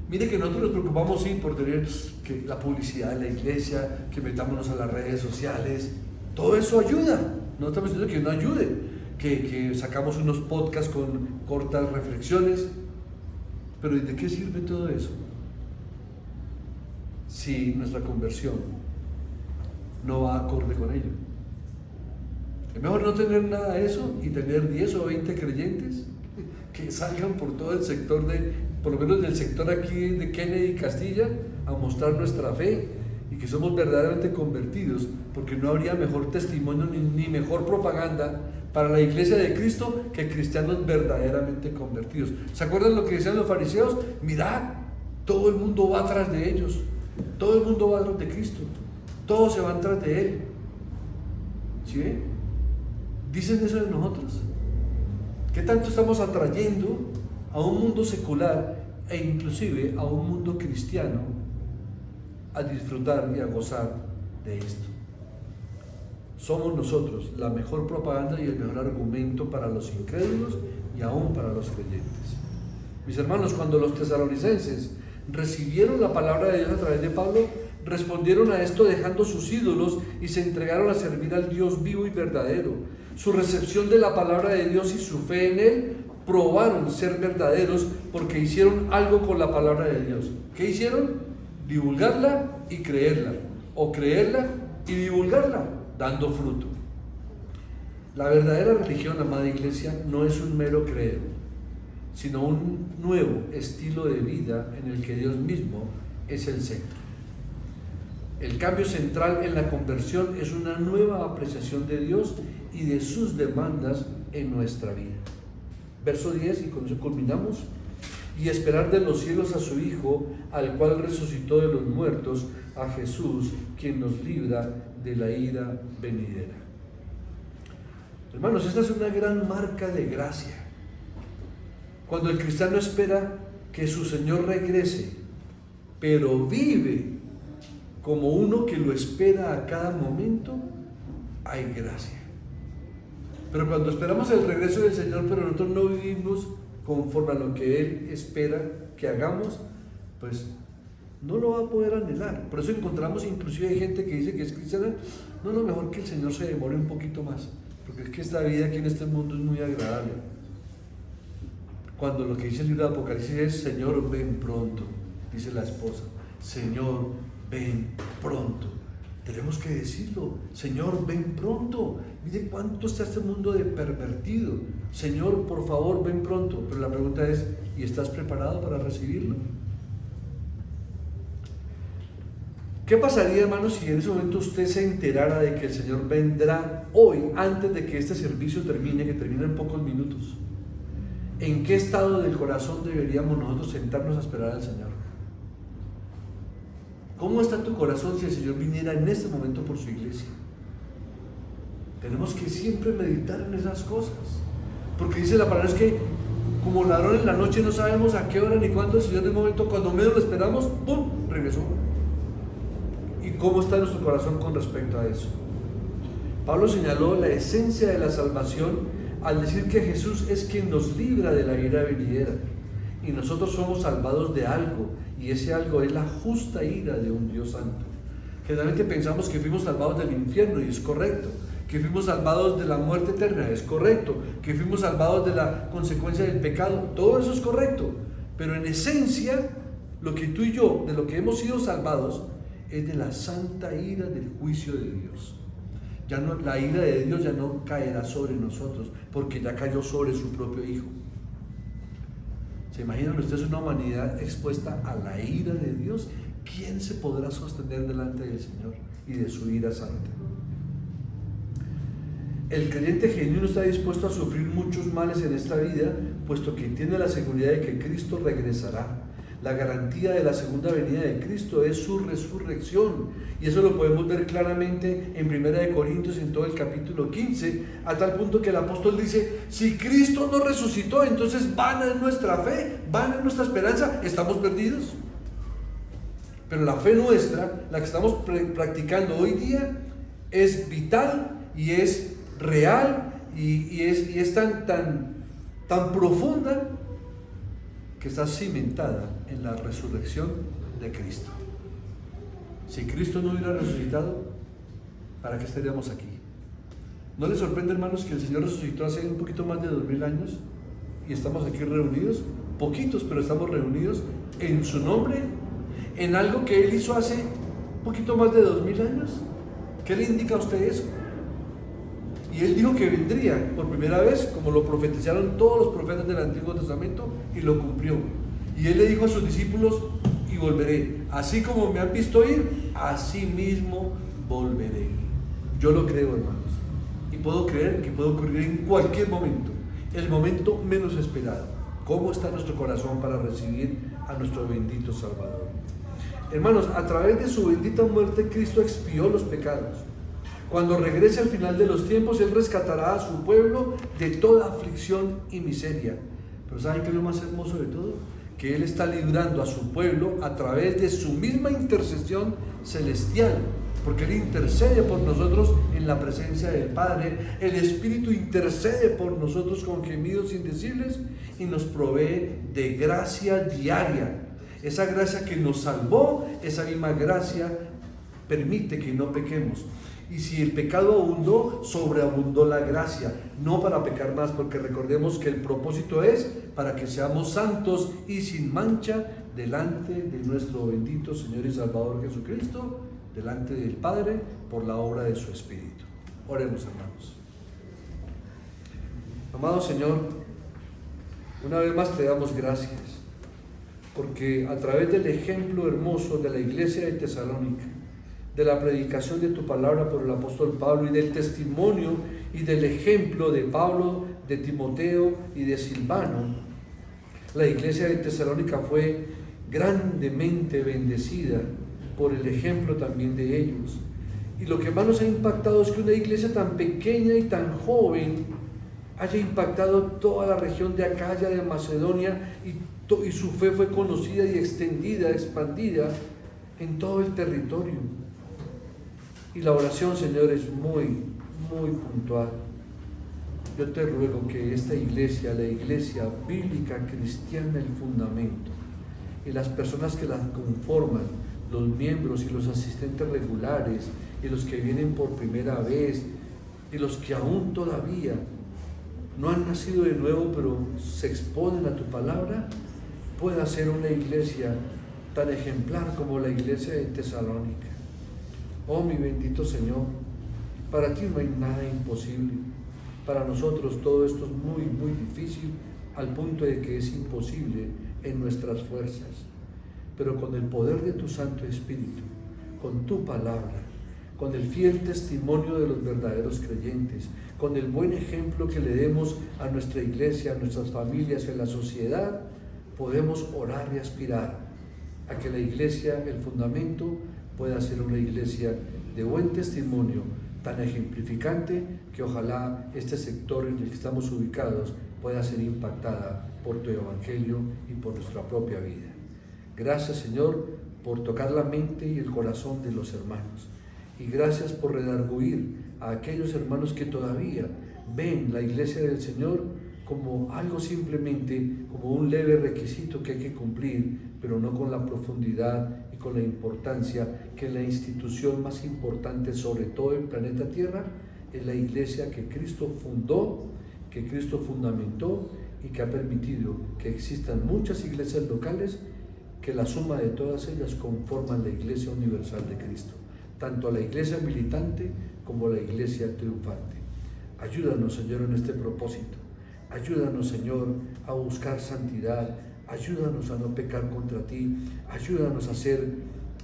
Mire que nosotros nos preocupamos sí por tener que la publicidad de la iglesia, que metámonos a las redes sociales, todo eso ayuda. No estamos diciendo que no ayude, que sacamos unos podcasts con cortas reflexiones, pero ¿de qué sirve todo eso? Si nuestra conversión no va acorde con ello. Es mejor no tener nada de eso y tener 10 o 20 creyentes que salgan por todo el sector por lo menos del sector aquí de Kennedy y Castilla, a mostrar nuestra fe y que somos verdaderamente convertidos, porque no habría mejor testimonio ni mejor propaganda para la iglesia de Cristo que cristianos verdaderamente convertidos. ¿Se acuerdan lo que decían los fariseos? Mirad, todo el mundo va atrás de ellos, todo el mundo va atrás de Cristo, todos se van tras de Él. ¿Sí ven? Dicen eso de nosotros. ¿Qué tanto estamos atrayendo a un mundo secular e inclusive a un mundo cristiano a disfrutar y a gozar de esto? Somos nosotros la mejor propaganda y el mejor argumento para los incrédulos y aún para los creyentes. Mis hermanos, cuando los tesalonicenses recibieron la palabra de Dios a través de Pablo, respondieron a esto dejando sus ídolos y se entregaron a servir al Dios vivo y verdadero. Su recepción de la palabra de Dios y su fe en Él probaron ser verdaderos porque hicieron algo con la palabra de Dios. ¿Qué hicieron? Divulgarla y creerla, o creerla y divulgarla, dando fruto. La verdadera religión, amada iglesia, no es un mero creer, sino un nuevo estilo de vida en el que Dios mismo es el centro. El cambio central en la conversión es una nueva apreciación de Dios y de sus demandas en nuestra vida. Verso 10, y con eso culminamos. Y esperar de los cielos a su Hijo, al cual resucitó de los muertos, a Jesús, quien nos libra de la ira venidera. Hermanos, esta es una gran marca de gracia. Cuando el cristiano espera que su Señor regrese, pero vive como uno que lo espera a cada momento, hay gracia. Pero cuando esperamos el regreso del Señor, pero nosotros no vivimos conforme a lo que Él espera que hagamos, pues no lo va a poder anhelar. Por eso encontramos inclusive hay gente que dice que es cristiana, no, mejor que el Señor se demore un poquito más, porque es que esta vida aquí en este mundo es muy agradable. Cuando lo que dice el libro de Apocalipsis es: Señor, ven pronto, dice la esposa, Señor, ven pronto. Tenemos que decirlo: Señor, ven pronto. Mire cuánto está este mundo de pervertido. Señor, por favor, ven pronto. Pero la pregunta es: ¿y estás preparado para recibirlo? ¿Qué pasaría, hermanos, si en ese momento usted se enterara de que el Señor vendrá hoy, antes de que este servicio termine, que termina en pocos minutos? ¿En qué estado del corazón deberíamos nosotros sentarnos a esperar al Señor? ¿Cómo está tu corazón si el Señor viniera en este momento por su iglesia? Tenemos que siempre meditar en esas cosas, porque dice la palabra es que como ladrón en la noche no sabemos a qué hora ni cuándo el Señor, de momento cuando menos lo esperamos, ¡pum!, regresó. ¿Y cómo está nuestro corazón con respecto a eso? Pablo señaló la esencia de la salvación al decir que Jesús es quien nos libra de la ira venidera, y nosotros somos salvados de algo, y ese algo es la justa ira de un Dios santo. Generalmente pensamos que fuimos salvados del infierno, y es correcto, que fuimos salvados de la muerte eterna, es correcto, que fuimos salvados de la consecuencia del pecado, todo eso es correcto, pero en esencia, lo que tú y yo, de lo que hemos sido salvados, es de la santa ira del juicio de Dios. Ya no, la ira de Dios ya no caerá sobre nosotros, porque ya cayó sobre su propio Hijo. ¿Se imaginan ustedes una humanidad expuesta a la ira de Dios? ¿Quién se podrá sostener delante del Señor y de su ira santa? El creyente genuino está dispuesto a sufrir muchos males en esta vida, puesto que tiene la seguridad de que Cristo regresará. La garantía de la segunda venida de Cristo es su resurrección, y eso lo podemos ver claramente en 1 Corintios, en todo el capítulo 15, a tal punto que el apóstol dice: si Cristo no resucitó, entonces vana es nuestra fe, vana es nuestra esperanza, estamos perdidos. Pero la fe nuestra, la que estamos practicando hoy día, es vital y es real y es tan profunda, que está cimentada en la resurrección de Cristo. Si Cristo no hubiera resucitado, ¿para qué estaríamos aquí? ¿No les sorprende, hermanos, que el Señor resucitó hace un poquito más de 2000 años y estamos aquí reunidos? Poquitos, pero estamos reunidos en su nombre, en algo que Él hizo hace un poquito más de 2000 años. ¿Qué le indica a usted eso? Y Él dijo que vendría por primera vez, como lo profetizaron todos los profetas del Antiguo Testamento, y lo cumplió. Y Él le dijo a sus discípulos: y volveré, así como me han visto ir, así mismo volveré. Yo lo creo, hermanos, y puedo creer que puede ocurrir en cualquier momento, el momento menos esperado. ¿Cómo está nuestro corazón para recibir a nuestro bendito Salvador? Hermanos, a través de su bendita muerte, Cristo expió los pecados. Cuando regrese al final de los tiempos, Él rescatará a su pueblo de toda aflicción y miseria. Pero ¿saben qué es lo más hermoso de todo? Que Él está librando a su pueblo a través de su misma intercesión celestial, porque Él intercede por nosotros en la presencia del Padre. El Espíritu intercede por nosotros con gemidos indecibles y nos provee de gracia diaria. Esa gracia que nos salvó, esa misma gracia permite que no pequemos. Y si el pecado abundó, sobreabundó la gracia, no para pecar más, porque recordemos que el propósito es para que seamos santos y sin mancha delante de nuestro bendito Señor y Salvador Jesucristo, delante del Padre, por la obra de su Espíritu. Oremos, hermanos. Amado Señor, una vez más te damos gracias, porque a través del ejemplo hermoso de la iglesia de Tesalónica, de la predicación de tu palabra por el apóstol Pablo, y del testimonio y del ejemplo de Pablo, de Timoteo y de Silvano, la iglesia de Tesalónica fue grandemente bendecida por el ejemplo también de ellos. Y lo que más nos ha impactado es que una iglesia tan pequeña y tan joven haya impactado toda la región de Acaya, de Macedonia, y su fe fue conocida y extendida, expandida en todo el territorio. Y la oración, Señor, es muy, muy puntual. Yo te ruego que esta iglesia, la iglesia bíblica cristiana, el fundamento, y las personas que la conforman, los miembros y los asistentes regulares, y los que vienen por primera vez, y los que aún todavía no han nacido de nuevo, pero se exponen a tu palabra, pueda ser una iglesia tan ejemplar como la iglesia de Tesalónica. Oh, mi bendito Señor, para ti no hay nada imposible. Para nosotros todo esto es muy, muy difícil, al punto de que es imposible en nuestras fuerzas. Pero con el poder de tu Santo Espíritu, con tu palabra, con el fiel testimonio de los verdaderos creyentes, con el buen ejemplo que le demos a nuestra iglesia, a nuestras familias, a la sociedad, podemos orar y aspirar a que la iglesia, el fundamento, pueda ser una iglesia de buen testimonio, tan ejemplificante que ojalá este sector en el que estamos ubicados pueda ser impactada por tu evangelio y por nuestra propia vida. Gracias, Señor, por tocar la mente y el corazón de los hermanos. Y gracias por redarguir a aquellos hermanos que todavía ven la iglesia del Señor como algo simplemente, como un leve requisito que hay que cumplir, pero no con la profundidad y con la importancia que la institución más importante sobre todo el planeta Tierra es la iglesia que Cristo fundó, que Cristo fundamentó y que ha permitido que existan muchas iglesias locales que la suma de todas ellas conforman la iglesia universal de Cristo, tanto a la iglesia militante como a la iglesia triunfante. Ayúdanos, Señor, en este propósito. Ayúdanos, Señor, a buscar santidad. Ayúdanos a no pecar contra ti. Ayúdanos a ser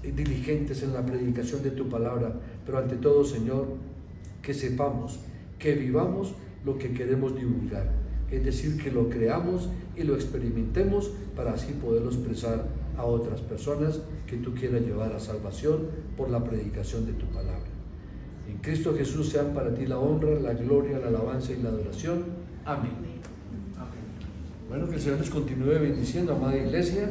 diligentes en la predicación de tu palabra. Pero ante todo, Señor, que sepamos, que vivamos lo que queremos divulgar. Es decir, que lo creamos y lo experimentemos para así poderlo expresar a otras personas que tú quieras llevar a salvación por la predicación de tu palabra. En Cristo Jesús sean para ti la honra, la gloria, la alabanza y la adoración. Amén. Bueno, que el Señor les continúe bendiciendo, amada iglesia.